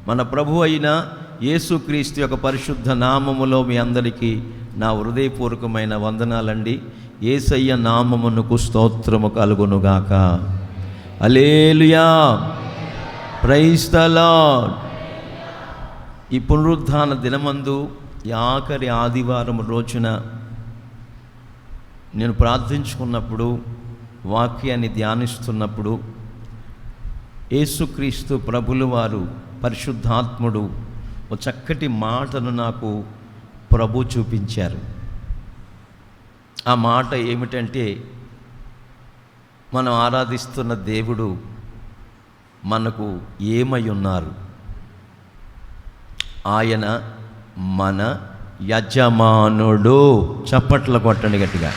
మన ప్రభు అయిన యేసుక్రీస్తు యొక్క పరిశుద్ధ నామములో మీ అందరికీ నా హృదయపూర్వకమైన వందనాలండి. యేసయ్య నామమునకు స్తోత్రము కలుగునుగాక. హల్లెలూయా, ప్రైజ్ ద లార్డ్. ఈ పునరుద్ధాన దినమందు ఈ ఆఖరి ఆదివారం రోజున నేను ప్రార్థించుకున్నప్పుడు, వాక్యాన్ని ధ్యానిస్తున్నప్పుడు యేసుక్రీస్తు ప్రభులు వారు పరిశుద్ధాత్ముడు ఒక చక్కటి మాటను నాకు ప్రభు చూపించారు. ఆ మాట ఏమిటంటే, మనం ఆరాధిస్తున్న దేవుడు మనకు ఏమై ఉన్నారు? ఆయన మన యజమానుడు. చప్పట్లు కొట్టండి గట్టిగా,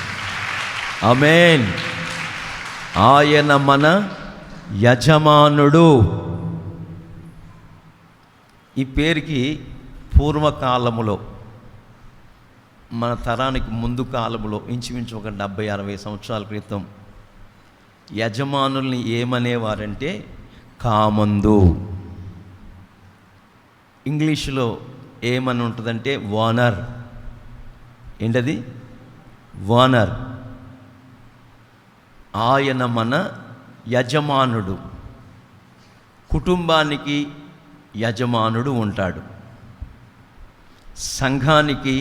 ఆమేన్. ఆయన మన యజమానుడు. ఈ పేరుకి పూర్వకాలములో, మన తరానికి ముందు కాలములో, ఇంచుమించు ఒక 70-60 సంవత్సరాల క్రితం యజమానుల్ని ఏమనేవారంటే కామందు. ఇంగ్లీషులో ఏమని ఉంటుందంటే ఓనర్. ఏంటది? ఓనర్. ఆయన మన యజమానుడు. కుటుంబానికి యజమానుడు ఉంటాడు, సంఘానికి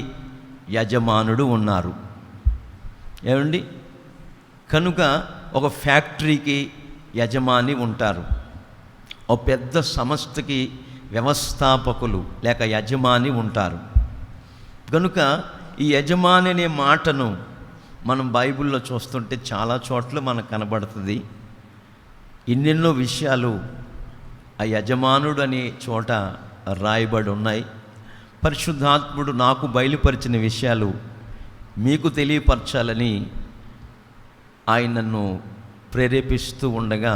యజమానుడు ఉన్నారు. ఏమండి? కనుక ఒక ఫ్యాక్టరీకి యజమాని ఉంటారు, ఒక పెద్ద సంస్థకి వ్యవస్థాపకులు లేక యజమాని ఉంటారు. కనుక ఈ యజమాని అనే మాటను మనం బైబిల్లో చూస్తుంటే చాలా చోట్ల మనకు కనబడుతుంది. ఎన్నెన్నో విషయాలు ఆ యజమానుడు అనే చోట రాయబడి ఉన్నాయి. పరిశుద్ధాత్ముడు నాకు బయలుపరిచిన విషయాలు మీకు తెలియపరచాలని ఆయన నన్ను ప్రేరేపిస్తూ ఉండగా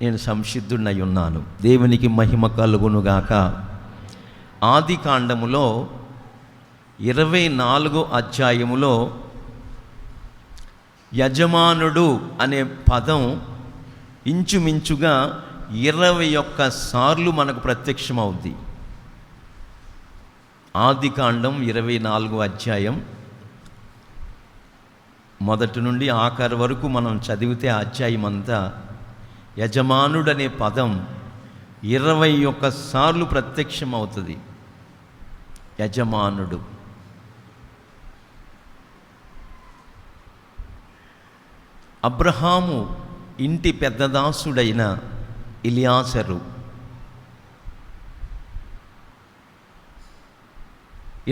నేను సంసిద్ధుడై ఉన్నాను. దేవునికి మహిమ కలుగునుగాక. ఆది కాండములో 24వ అధ్యాయములో యజమానుడు అనే పదం ఇంచుమించుగా 21 సార్లు మనకు ప్రత్యక్షమవుద్ది. ఆది కాండం 24వ అధ్యాయం మొదటి నుండి ఆఖరి వరకు మనం చదివితే ఆ అధ్యాయం అంతా యజమానుడు అనే పదం 21 సార్లు ప్రత్యక్షమవుతుంది. యజమానుడు. అబ్రహాము ఇంటి పెద్దదాసుడైన ఎలియాజరు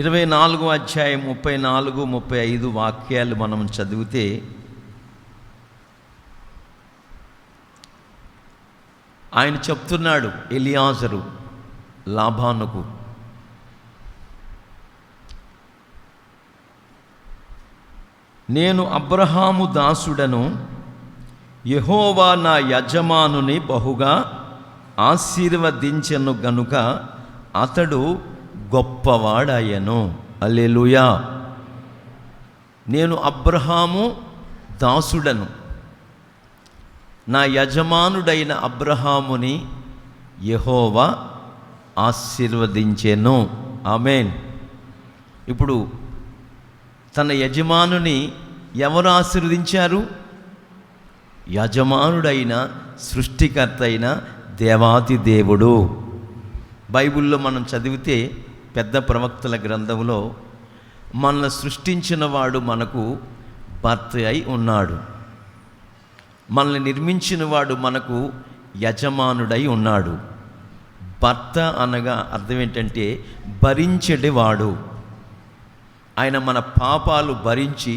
24వ అధ్యాయం 34-35 వాక్యాలు మనం చదివితే, ఆయన చెప్తున్నాడు ఎలియాజరు లాబానుకు, నేను అబ్రహాము దాసుడను, యెహోవా నా యజమానుని బహుగా ఆశీర్వదించెను గనుక అతడు గొప్పవాడాయను. హల్లెలూయా. నేను అబ్రహాము దాసుడను, నా యజమానుడైన అబ్రహాముని యెహోవా ఆశీర్వదించెను. ఆమేన్. ఇప్పుడు తన యజమానుని ఎవరు ఆశీర్వదించారు? యజమానుడైన సృష్టికర్త అయిన దేవాది దేవుడు. బైబిల్లో మనం చదివితే పెద్ద ప్రవక్తల గ్రంథంలో మనల్ని సృష్టించిన వాడు మనకు భర్త అయి ఉన్నాడు, మనల్ని నిర్మించిన వాడు మనకు యజమానుడై ఉన్నాడు. భర్త అనగా అర్థం ఏంటంటే భరించేటివాడు. ఆయన మన పాపాలు భరించి,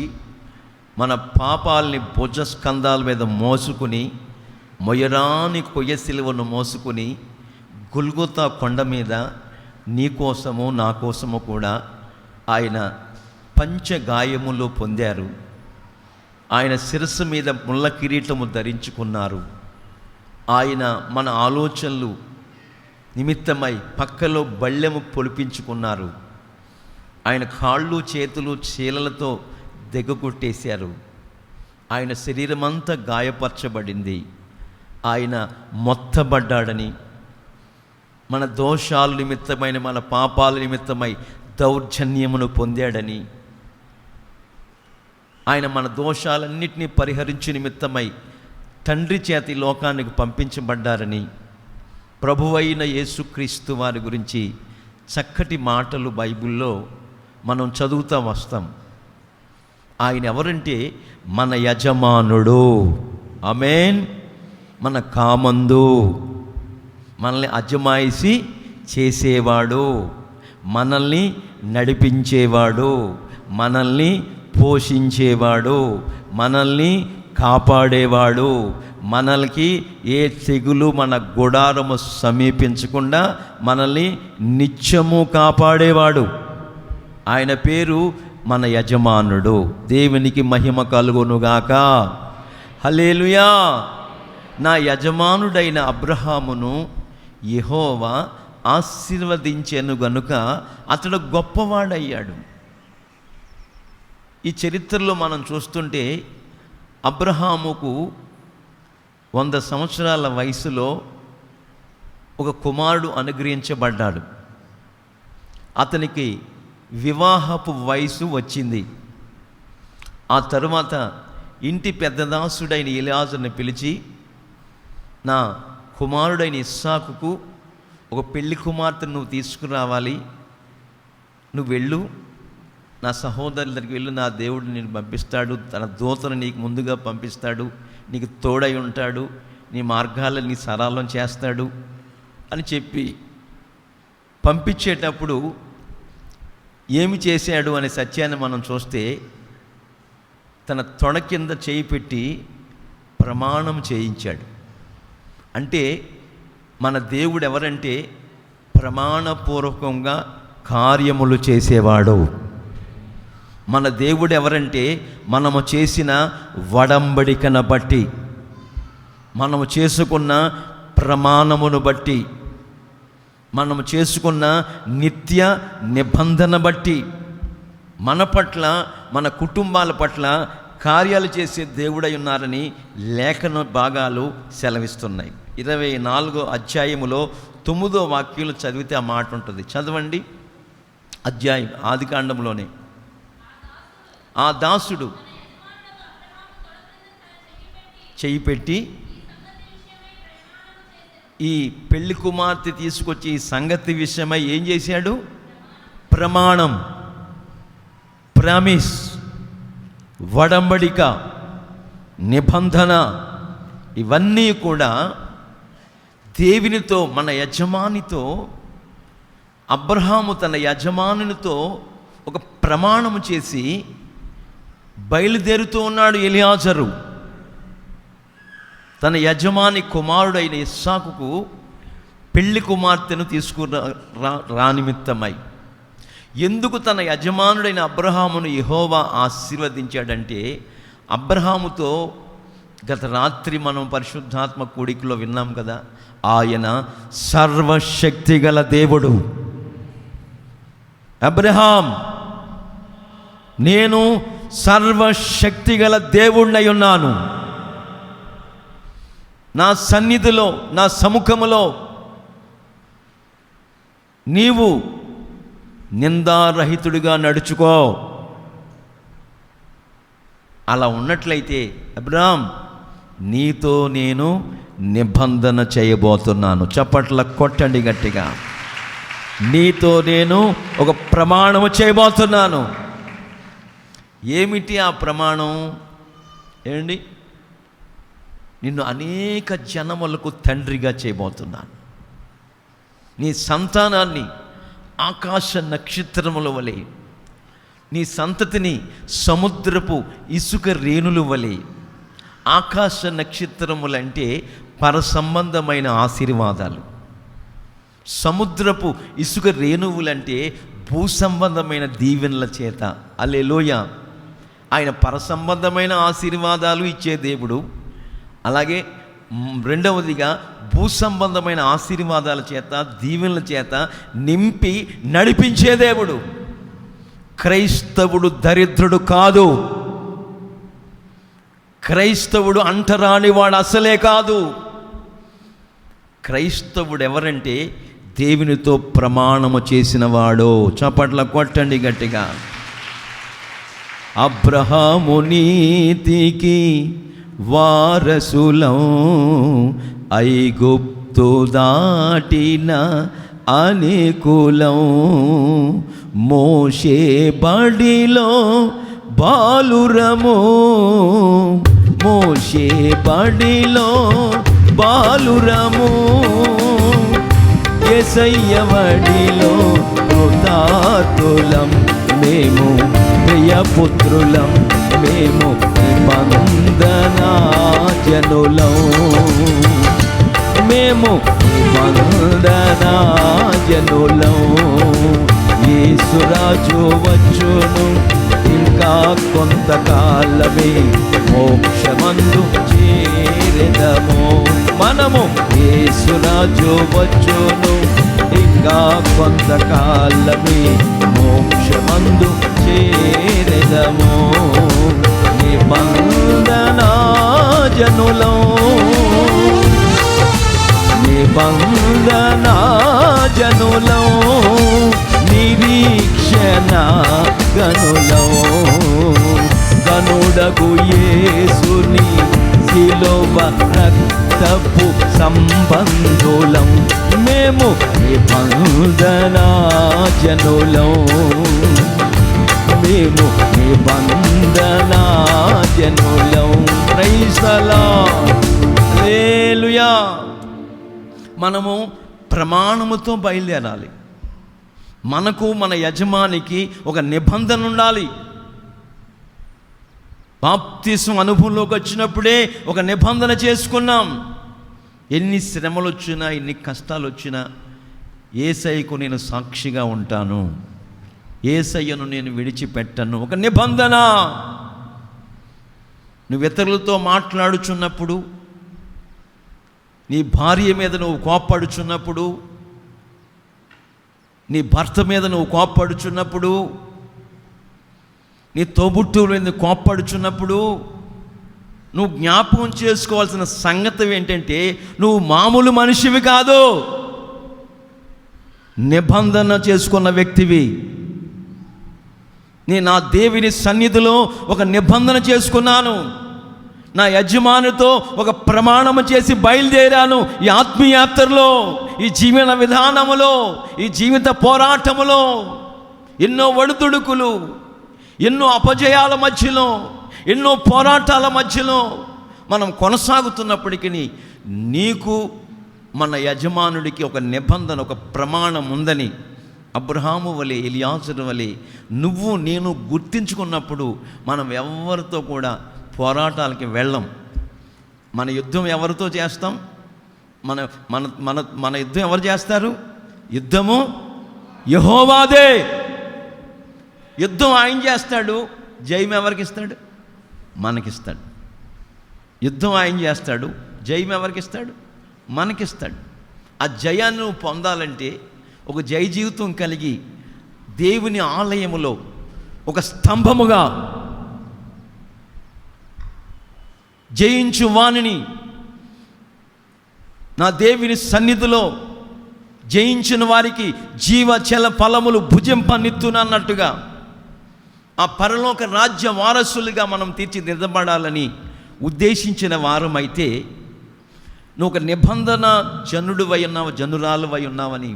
మన పాపాలని భుజస్కంధాల మీద మోసుకుని, మొయరాని కొయ్య సిలువను మోసుకుని గొల్గొతా కొండ మీద నీ కోసము నా కోసము కూడా ఆయన పంచగాయములు పొందారు. ఆయన శిరస్సు మీద ముళ్ళ కిరీటము ధరించుకున్నారు. ఆయన మన ఆలోచనలు నిమిత్తమై పక్కలో బళ్ళెము పొలిపించుకున్నారు. ఆయన కాళ్ళు చేతులు చీలలతో దెగ్గొట్టేశారు. ఆయన శరీరమంతా గాయపరచబడింది. ఆయన మొత్తబడ్డాడని, మన దోషాల నిమిత్తమైన, మన పాపాల నిమిత్తమై దౌర్జన్యమును పొందాడని, ఆయన మన దోషాలన్నింటినీ పరిహరించు నిమిత్తమై తండ్రి చేతి లోకానికి పంపించబడ్డారని ప్రభువైన యేసుక్రీస్తు వారి గురించి చక్కటి మాటలు బైబిల్లో మనం చదువుతూ వస్తాం. ఆయన ఎవరంటే మన యజమానుడు, ఆమేన్, మన కామందు, మనల్ని అజమాయిషి చేసేవాడు, మనల్ని నడిపించేవాడు, మనల్ని పోషించేవాడు, మనల్ని కాపాడేవాడు, మనల్కి ఏ తెగులు మన గుడారము సమీపించకుండా మనల్ని నిత్యము కాపాడేవాడు. ఆయన పేరు మన యజమానుడు. దేవునికి మహిమ కలుగునుగాక. హల్లెలూయా. నా యజమానుడైన అబ్రహామును యెహోవా ఆశీర్వదించెను గనుక అతడు గొప్పవాడయ్యాడు. ఈ చరిత్రలో మనం చూస్తుంటే అబ్రహాముకు 100 సంవత్సరాల వయసులో ఒక కుమారుడు అనుగ్రహించబడ్డాడు. అతనికి వివాహపు వయసు వచ్చింది. ఆ తరువాత ఇంటి పెద్దదాసుడైన ఎలియాజరుని పిలిచి, నా కుమారుడైన ఇస్సాకుకు ఒక పెళ్లి కుమార్తెను నువ్వు తీసుకురావాలి, నువ్వు వెళ్ళు, నా సహోదరుల దగ్గరికి వెళ్ళు, నా దేవుడు నేను పంపిస్తాడు, తన దూతను నీకు ముందుగా పంపిస్తాడు, నీకు తోడై ఉంటాడు, నీ మార్గాలను నీ సరళం చేస్తాడు అని చెప్పి పంపించేటప్పుడు ఏమి చేశాడు అనే సత్యాన్ని మనం చూస్తే, తన తొడ కింద చేయి పెట్టి ప్రమాణం చేయించాడు. అంటే మన దేవుడు ఎవరంటే ప్రమాణపూర్వకంగా కార్యములు చేసేవాడు. మన దేవుడు ఎవరంటే మనము చేసిన వడంబడికను బట్టి, మనము చేసుకున్న ప్రమాణమును బట్టి, మనము చేసుకున్న నిత్య నిబంధన బట్టి మన పట్ల, మన కుటుంబాల పట్ల కార్యాలు చేసే దేవుడై ఉన్నారని లేఖన భాగాలు సెలవిస్తున్నాయి. 24వ అధ్యాయములో 9వ వాక్యంలో చదివితే ఆ మాట ఉంటుంది. చదవండి. అధ్యాయం ఆదికాండంలోనే. ఆ దాసుడు చెయ్యి పెట్టి ఈ పెళ్లి కుమార్తె తీసుకొచ్చి ఈ సంగతి విషయమై ఏం చేశాడు? ప్రమాణం, ప్రామిస్, వడంబడిక, నిబంధన, ఇవన్నీ కూడా దేవునితో, మన యజమానితో, అబ్రహాము తన యజమానునితో ఒక ప్రమాణము చేసి బయలుదేరుతూ ఉన్నాడు. ఎలియాజరు తన యజమాని కుమారుడైన ఇస్సాకుకు పెళ్లి కుమార్తెను రానిమిత్తమై. ఎందుకు తన యజమానుడైన అబ్రహామును యెహోవా ఆశీర్వదించాడంటే, అబ్రహాముతో గత రాత్రి మనం పరిశుద్ధాత్మ కూడికలో విన్నాం కదా, ఆయన సర్వశక్తి గల దేవుడు. అబ్రహాం, నేను సర్వశక్తి గల దేవుణ్ణి ఉన్నాను, నా సన్నిధిలో, నా సముఖములో నీవు నిందారహితుడిగా నడుచుకో. అలా ఉన్నట్లయితే అబ్రహాం, నీతో నేను నిబంధన చేయబోతున్నాను. చప్పట్ల కొట్టండి గట్టిగా. నీతో నేను ఒక ప్రమాణము చేయబోతున్నాను. ఏమిటి ఆ ప్రమాణం? ఏంటి? నిన్ను అనేక జనములకు తండ్రిగా చేయబోతున్నాను. నీ సంతానాన్ని ఆకాశ నక్షత్రముల వలె, నీ సంతతిని సముద్రపు ఇసుక రేణుల వలె. ఆకాశ నక్షత్రములంటే పరసంబంధమైన ఆశీర్వాదాలు, సముద్రపు ఇసుక రేణువులంటే భూసంబంధమైన దీవెనల చేత. హల్లెలూయా. ఆయన పరసంబంధమైన ఆశీర్వాదాలు ఇచ్చే దేవుడు, అలాగే రెండవదిగా భూసంబంధమైన ఆశీర్వాదాల చేత, దీవెనల చేత నింపి నడిపించే దేవుడు. క్రైస్తవుడు దరిద్రుడు కాదు, క్రైస్తవుడు అంటరానివాడు అసలే కాదు. క్రైస్తవుడు ఎవరంటే దేవునితో ప్రమాణము చేసినవాడో. చప్పట్ల కొట్టండి గట్టిగా. అబ్రహాము నీతికి వారసులం, ఐగుప్తు దాటిన అనేకులం, మోషే బడిలో బాలురము, మోషే బడిలో బాలురము, యేసయ్య బడిలో కృతార్థులం, మేము ప్రియపుత్రులం, మేము నిబంధనా జనులం, మేము నిబంధనా జనులం. యేసురాజు వచ్చును ఇంకా కొంతకాలమే, మోక్షమందు చేరెదము మనము. యేసురాజు వచ్చును ఇంకా కొంతకాలమే, మోక్షమందు చేరెదము. నిబంధనా జనులం, నిబంధనా జనులం, నిరీక్షణ గనులం, గనుడగు యేసుని శిలువ రక్తపు సంబంధులం, మేము నిబంధనా జనులం, మేము నిబంధనా జనులం. Praise the Lord. హల్లెలూయా. మనము ప్రమాణముతో బయలుదేరాలి. మనకు మన యజమానికి ఒక నిబంధన ఉండాలి. బాప్తిసం అనుభవంలోకి వచ్చినప్పుడే ఒక నిబంధన చేసుకున్నాం. ఎన్ని శ్రమలు వచ్చినా, ఎన్ని కష్టాలు వచ్చినా, యేసయ్యకు నేను సాక్షిగా ఉంటాను, యేసయ్యను నేను విడిచిపెట్టను. ఒక నిబంధన. నువ్వు ఇతరులతో మాట్లాడుచున్నప్పుడు, నీ భార్య మీద నువ్వు కోప్పడుచున్నప్పుడు, నీ భర్త మీద నువ్వు కోప్పడుచున్నప్పుడు, నీ తోబుట్టువుల మీద కోప్పడుచున్నప్పుడు, నువ్వు జ్ఞాపకం చేసుకోవాల్సిన సంగతి ఏంటంటే, నువ్వు మామూలు మనిషివి కాదు, నిబంధన చేసుకున్న వ్యక్తివి. నేను నా దేవుని సన్నిధిలో ఒక నిబంధన చేసుకున్నాను, నా యజమానితో ఒక ప్రమాణము చేసి బయలుదేరాను. ఈ ఆత్మీయాత్రలో, ఈ జీవన విధానములో, ఈ జీవిత పోరాటములో ఎన్నో ఒడిదుడుకులు, ఎన్నో అపజయాల మధ్యలో, ఎన్నో పోరాటాల మధ్యలో మనం కొనసాగుతున్నప్పటికీ నీకు మన యజమానుడికి ఒక నిబంధన, ఒక ప్రమాణం ఉందని అబ్రహాము వలె, ఎలియాజరు వలె నువ్వు నేను గుర్తించుకున్నప్పుడు మనం ఎవరితో కూడా పోరాటాలకి వెళ్ళం. మన యుద్ధం ఎవరితో చేస్తాం? మన మన మన మన యుద్ధం ఎవరు చేస్తారు? యుద్ధము యెహోవాదే. యుద్ధం ఆయన చేస్తాడు, జయం ఎవరికి ఇస్తాడు? మనకిస్తాడు. యుద్ధం ఆయన చేస్తాడు, జయం ఎవరికి ఇస్తాడు? మనకిస్తాడు. ఆ జయాన్ని నువ్వు పొందాలంటే ఒక జయ జీవితం కలిగి దేవుని ఆలయములో ఒక స్తంభముగా జయించు వానిని, నా దేవుని సన్నిధిలో జయించిన వారికి జీవజల ఫలములు భుజింపనిత్తునన్నట్టుగా ఆ పరలోక రాజ్య వారసులుగా మనం తీర్చిదిద్దబడాలని ఉద్దేశించిన వారమైతే, నువ్వు ఒక నిబంధన జనుడివై ఉన్నావు, జనురాలువై ఉన్నావని,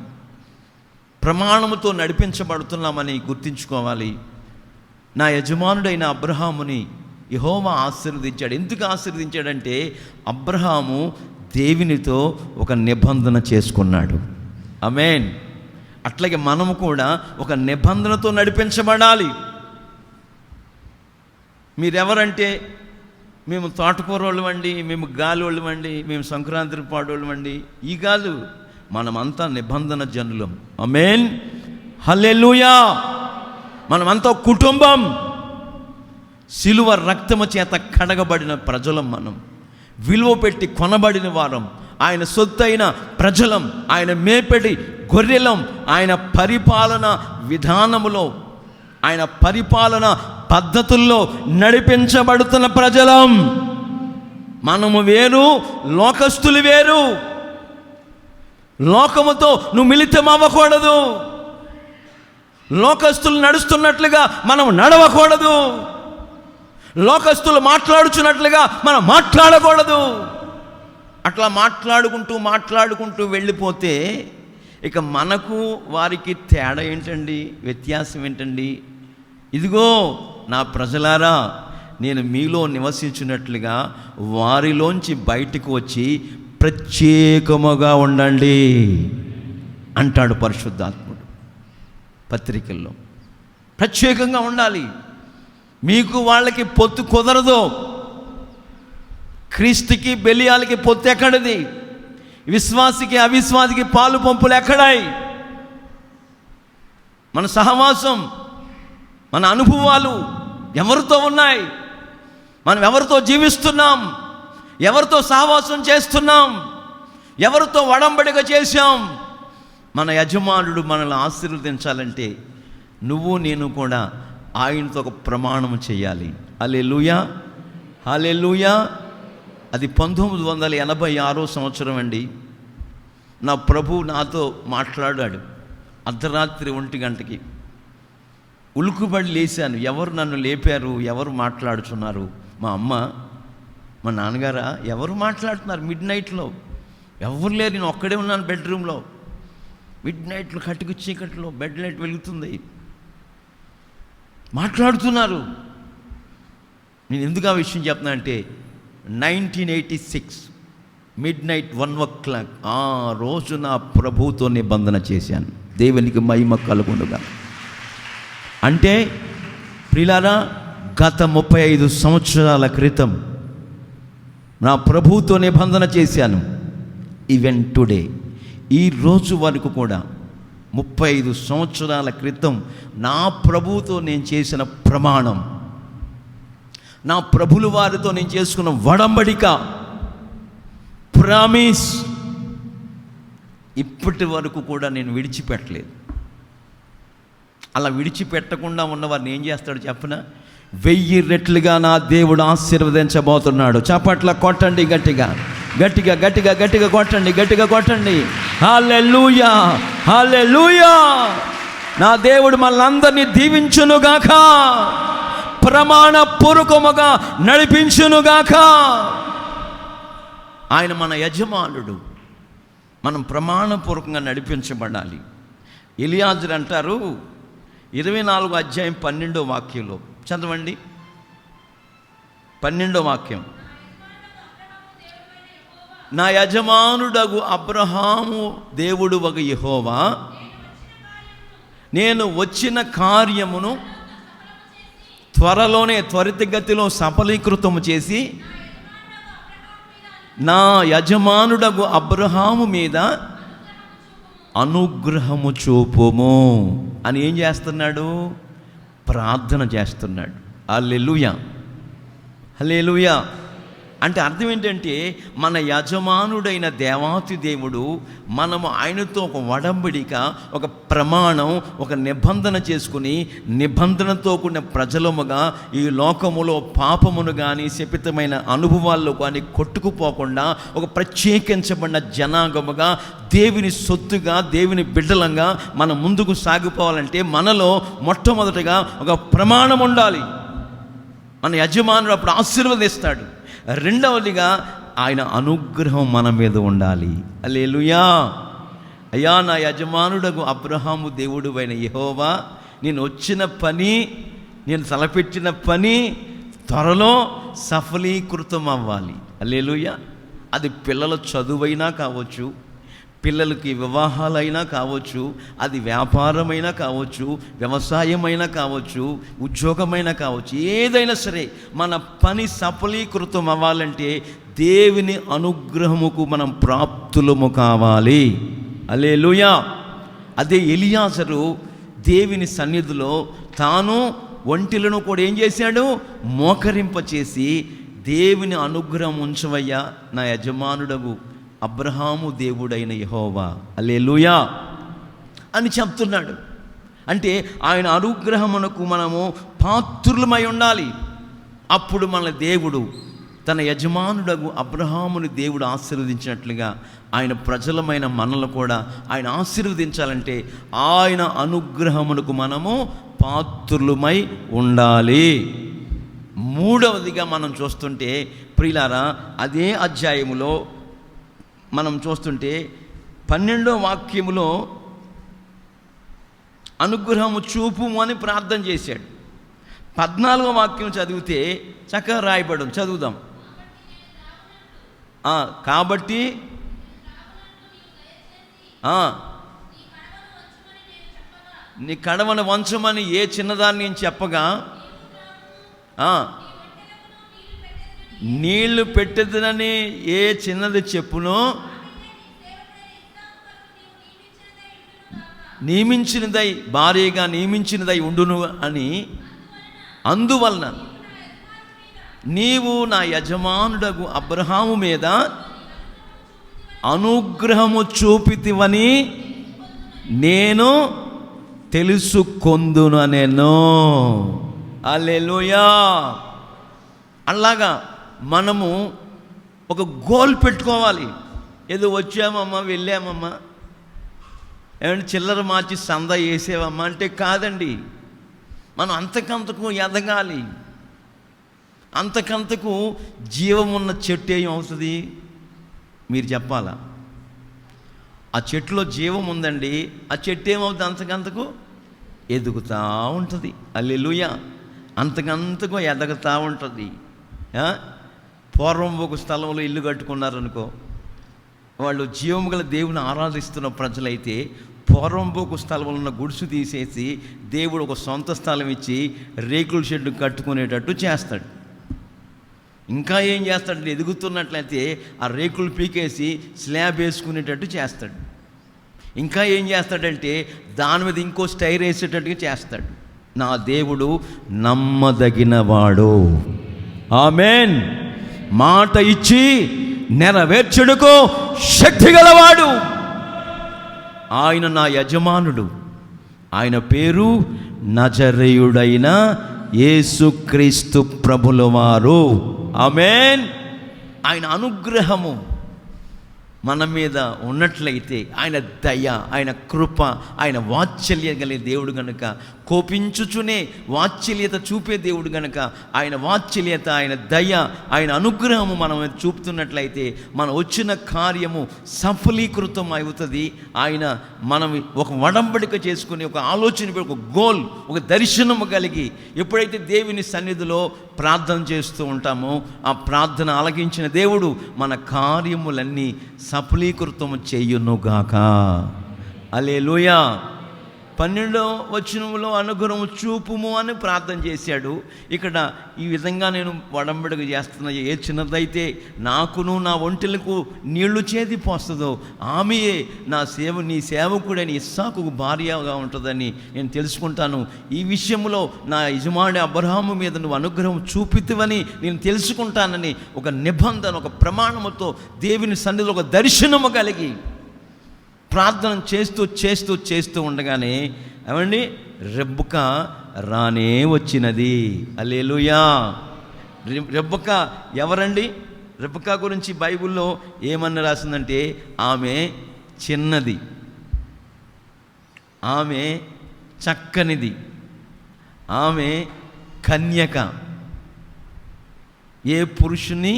ప్రమాణముతో నడిపించబడుతున్నామని గుర్తించుకోవాలి. నా యజమానుడైన అబ్రహాముని యెహోవా ఆశీర్వదించాడు. ఎందుకు ఆశీర్వదించాడంటే, అబ్రహాము దేవునితో ఒక నిబంధన చేసుకున్నాడు. ఆమేన్. అట్లాగే మనము కూడా ఒక నిబంధనతో నడిపించబడాలి. మీరెవరంటే, మేము తోటకూర వాళ్ళమండి, మేము గాలి వాళ్ళమండి, మేము సంక్రాంతి పాడోళ్ళమండి, ఈ కాదు. మనమంతా నిబంధన జనులం. ఆమేన్. హల్లెలూయా. మనమంతా కుటుంబం, సిలువ రక్తము చేత కడగబడిన ప్రజలం. మనం విలువ పెట్టి కొనబడిన వారం, ఆయన సొత్తైన ప్రజలం, ఆయన మేపెడి గొర్రెలం, ఆయన పరిపాలన విధానములో, ఆయన పరిపాలన పద్ధతుల్లో నడిపించబడుతున్న ప్రజలం. మనము వేరు, లోకస్తులు వేరు. లోకముతో నువ్వు మిళితం అవ్వకూడదు. లోకస్తులు నడుస్తున్నట్లుగా మనం నడవకూడదు. లోకస్తులు మాట్లాడుచున్నట్లుగా మనం మాట్లాడకూడదు. అట్లా మాట్లాడుకుంటూ వెళ్ళిపోతే ఇక మనకు వారికి తేడా ఏంటండి? వ్యత్యాసం ఏంటండి? ఇదిగో నా ప్రజలారా, నేను మీలో నివసించినట్లుగా వారిలోంచి బయటకు వచ్చి ప్రత్యేకముగా ఉండండి అంటాడు పరిశుద్ధాత్ముడు పత్రికల్లో. ప్రత్యేకంగా ఉండాలి. మీకు వాళ్ళకి పొత్తు కుదరదు. క్రీస్తుకి బెలియాలకి పొత్తు ఎక్కడిది? విశ్వాసికి అవిశ్వాసికి పాలు పంపులు ఎక్కడాయి? మన సహవాసం, మన అనుభవాలు ఎవరితో ఉన్నాయి? మనం ఎవరితో జీవిస్తున్నాం? ఎవరితో సహవాసం చేస్తున్నాం? ఎవరితో ఒడంబడిక చేశాం? మన యజమానుడు మనల్ని ఆశీర్వదించాలంటే నువ్వు నేను కూడా ఆయనతో ఒక ప్రమాణం చేయాలి. హల్లెలూయా, హల్లెలూయా. అది 1986 సంవత్సరం అండి. నా ప్రభు నాతో మాట్లాడాడు అర్ధరాత్రి 1 గంటకి. ఉలుకుబడి లేచాను. ఎవరు నన్ను లేపారు? ఎవరు మాట్లాడుతున్నారు? మా అమ్మ, మా నాన్నగారా? ఎవరు మాట్లాడుతున్నారు? మిడ్ నైట్లో ఎవరు లేరు. నేను ఒక్కడే ఉన్నాను బెడ్రూమ్లో. మిడ్ నైట్లో కట్టుకు చీకట్లో బెడ్ లైట్ వెలుగుతుంది, మాట్లాడుతున్నారు. నేను ఎందుకు ఆ విషయం చెప్తున్నా అంటే 1986 మిడ్ నైట్ 1 o'clock ఆ రోజు నా ప్రభువుతో నిబంధన చేశాను. దేవునికి మహిమ కలుగునుగా. అంటే ప్రియులారా, గత 35 సంవత్సరాల క్రితం నా ప్రభువుతో నిబంధన చేశాను. ఈవెన్ టుడే, ఈ రోజు వరకు కూడా 35 సంవత్సరాల క్రితం నా ప్రభువుతో నేను చేసిన ప్రమాణం, నా ప్రభుల వారితో నేను చేసుకున్న వడంబడిక, ప్రామిస్, ఇప్పటి వరకు కూడా నేను విడిచిపెట్టలేదు. అలా విడిచిపెట్టకుండా ఉన్నవారిని ఏం చేస్తాడు చెప్పనా? 1000 రెట్లుగా నా దేవుడు ఆశీర్వదించబోతున్నాడు. చప్పట్ల కొట్టండి, గట్టిగా గట్టిగా గట్టిగా గట్టిగా కొట్టండి, గట్టిగా కొట్టండి. హల్లెలూయా, హల్లెలూయా. నా దేవుడు మనందరినీ దీవించునుగాక, ప్రమాణపూర్వకముగా నడిపించునుగాక. ఆయన మన యజమానుడు, మనం ప్రమాణపూర్వకంగా నడిపించబడాలి. ఎలియాజరు అంటారు 24వ అధ్యాయం 12వ వాక్యంలో, చదవండి 12వ వాక్యం. నా యజమానుడగు అబ్రహాము దేవుడు ఒక యెహోవా, నేను వచ్చిన కార్యమును త్వరలోనే త్వరితగతిలో సఫలీకృతము చేసి నా యజమానుడగు అబ్రహాము మీద అనుగ్రహము చూపుము అని ఏం చేస్తున్నాడు? ప్రార్థన చేస్తున్నాడు. హల్లెలూయా, హల్లెలూయా. అంటే అర్థం ఏంటంటే, మన యజమానుడైన దేవాతి దేవుడు మనము ఆయనతో ఒక వడంబడిక, ఒక ప్రమాణం, ఒక నిబంధన చేసుకుని, నిబంధనతో కూడిన ప్రజలముగా ఈ లోకములో పాపమును కానీ శపితమైన అనుభవాల్లో కానీ కొట్టుకుపోకుండా ఒక ప్రత్యేకించబడిన జనాంగముగా, దేవుని సొత్తుగా, దేవుని బిడ్డలంగా మనం ముందుకు సాగిపోవాలంటే మనలో మొట్టమొదటిగా ఒక ప్రమాణం ఉండాలి. మన యజమానుడు అప్పుడు ఆశీర్వదిస్తాడు. రెండవదిగా ఆయన అనుగ్రహం మన మీద ఉండాలి. హల్లెలూయా. అయ్యా, నా యజమానుడగు అబ్రహాము దేవుడు అయిన యెహోవా, నేను వచ్చిన పని, నేను తలపెట్టిన పని త్వరలో సఫలీకృతం అవ్వాలి. హల్లెలూయా. అది పిల్లల చదువైనా కావచ్చు, పిల్లలకి వివాహాలైనా కావచ్చు, అది వ్యాపారమైనా కావచ్చు, వ్యవసాయమైనా కావచ్చు, ఉద్యోగమైనా కావచ్చు, ఏదైనా సరే మన పని సఫలీకృతం అవ్వాలంటే దేవుని అనుగ్రహముకు మనం ప్రాప్తులము కావాలి. హల్లెలూయా. అదే ఎలియాజరు దేవుని సన్నిధిలో తాను ఒంటిలను కూడా ఏం చేశాడు? మోకరింపచేసి, దేవుని అనుగ్రహం ఉంచవయ్యా నా యజమానుడగు అబ్రహాము దేవుడైన యెహోవా, హల్లెలూయా అని చెప్తున్నాడు. అంటే ఆయన అనుగ్రహమునకు మనము పాత్రులమై ఉండాలి. అప్పుడు మన దేవుడు తన యజమానుడగు అబ్రహాముని దేవుడు ఆశీర్వదించినట్లుగా ఆయన ప్రజలమైన మనల్ని కూడా ఆయన ఆశీర్వదించాలంటే ఆయన అనుగ్రహమునకు మనము పాత్రులమై ఉండాలి. మూడవదిగా మనం చూస్తుంటే ప్రియులారా, అదే అధ్యాయములో మనం చూస్తుంటే 12వ వాక్యములో అనుగ్రహము చూపుము అని ప్రార్థన చేశాడు. 14వ వాక్యం చదివితే చక్కగా రాయబడం, చదువుదాం. కాబట్టి నీ కడవను వంచమని ఏ చిన్నదాన్ని నేను చెప్పగా నీళ్లు పెట్టెదనని ఏ చిన్నది చెప్పునో నియమించినదై భార్యగా నియమించినదై ఉండును అని, అందువలన నీవు నా యజమానుడగు అబ్రహాము మీద అనుగ్రహము చూపితివని నేను తెలుసుకొందుననెను. హల్లెలూయా. అలాగా మనము ఒక గోల్ పెట్టుకోవాలి. ఏదో వచ్చామమ్మా వెళ్ళామమ్మా, ఏమంటే చిల్లర మార్చి సంద వేసేవమ్మా అంటే కాదండి. మనం అంతకంతకు ఎదగాలి. అంతకంతకు జీవమున్న చెట్టు ఏం అవుతుంది మీరు చెప్పాలా? ఆ చెట్టులో జీవం ఉందండి. ఆ చెట్టు ఏమవుతుంది? అంతకంతకు ఎదుగుతూ ఉంటుంది. హల్లెలూయా. అంతకంతకు ఎదగుతూ ఉంటుంది. పూర్వం ఒక స్థలంలో ఇల్లు కట్టుకున్నారనుకో, వాళ్ళు జీవము గల దేవుని ఆరాధిస్తున్న ప్రజలైతే పూర్వంపోకు స్థలంలో ఉన్న గుడిసు తీసేసి దేవుడు ఒక సొంత స్థలం ఇచ్చి రేకుల షెడ్డు కట్టుకునేటట్టు చేస్తాడు. ఇంకా ఏం చేస్తాడంటే, ఎదుగుతున్నట్లయితే ఆ రేకులు పీకేసి స్లాబ్ వేసుకునేటట్టు చేస్తాడు. ఇంకా ఏం చేస్తాడంటే దాని మీద ఇంకో స్టైర్ వేసేటట్టుగా చేస్తాడు. నా దేవుడు నమ్మదగినవాడు. ఆమేన్. మాట ఇచ్చి నెరవేర్చుటకు శక్తి గలవాడు. ఆయన నా యజమానుడు. ఆయన పేరు నజరేయుడైన యేసుక్రీస్తు ప్రభుల వారు. ఆమేన్. ఆయన అనుగ్రహము మన మీద ఉన్నట్లయితే, ఆయన దయ, ఆయన కృప, ఆయన వాత్సల్యం కలిగే దేవుడు గనుక, కోపించుచునే వాత్సల్యత చూపే దేవుడు గనుక ఆయన వాత్సల్యత, ఆయన దయ, ఆయన అనుగ్రహము మనం చూపుతున్నట్లయితే మన వచ్చిన కార్యము సఫలీకృతం అవుతుంది. ఆయన మనం ఒక వడంబడిక చేసుకుని ఒక ఆలోచన, ఒక గోల్, ఒక దర్శనము కలిగి ఎప్పుడైతే దేవుని సన్నిధిలో ప్రార్థన చేస్తూ ఉంటామో ఆ ప్రార్థన ఆలకించిన దేవుడు మన కార్యములన్నీ సఫలీకృతం చేయునుగాక. హల్లెలూయా. 12వ వచనంలో అనుగ్రహం చూపుము అని ప్రార్థన చేశాడు. ఇక్కడ ఈ విధంగా నేను వడంబడిక చేస్తున్న ఏ చిన్నదైతే నాకును నా ఒంటెలకు నీళ్లు చేది పోస్తుందో ఆమెయే నీ సేవకుడని ఇస్సాకుకు భార్యగా ఉంటుందని నేను తెలుసుకుంటాను. ఈ విషయంలో నా యజమాని అబ్రహాము మీద నువ్వు అనుగ్రహం చూపితివని నేను తెలుసుకుంటానని ఒక నిబంధన, ఒక ప్రమాణముతో దేవుని సన్నిధిలో ఒక దర్శనము కలిగి ప్రార్థన చేస్తూ చేస్తూ చేస్తూ ఉండగానే ఏమండి రెబ్బెక్క రానే వచ్చినది. హల్లెలూయా. రెబ్బెక్క ఎవరండి? రెబ్బెక్క గురించి బైబిల్లో ఏమన్నా రాసిందంటే ఆమె చిన్నది, ఆమె చక్కనిది, ఆమె కన్యక, ఏ పురుషుని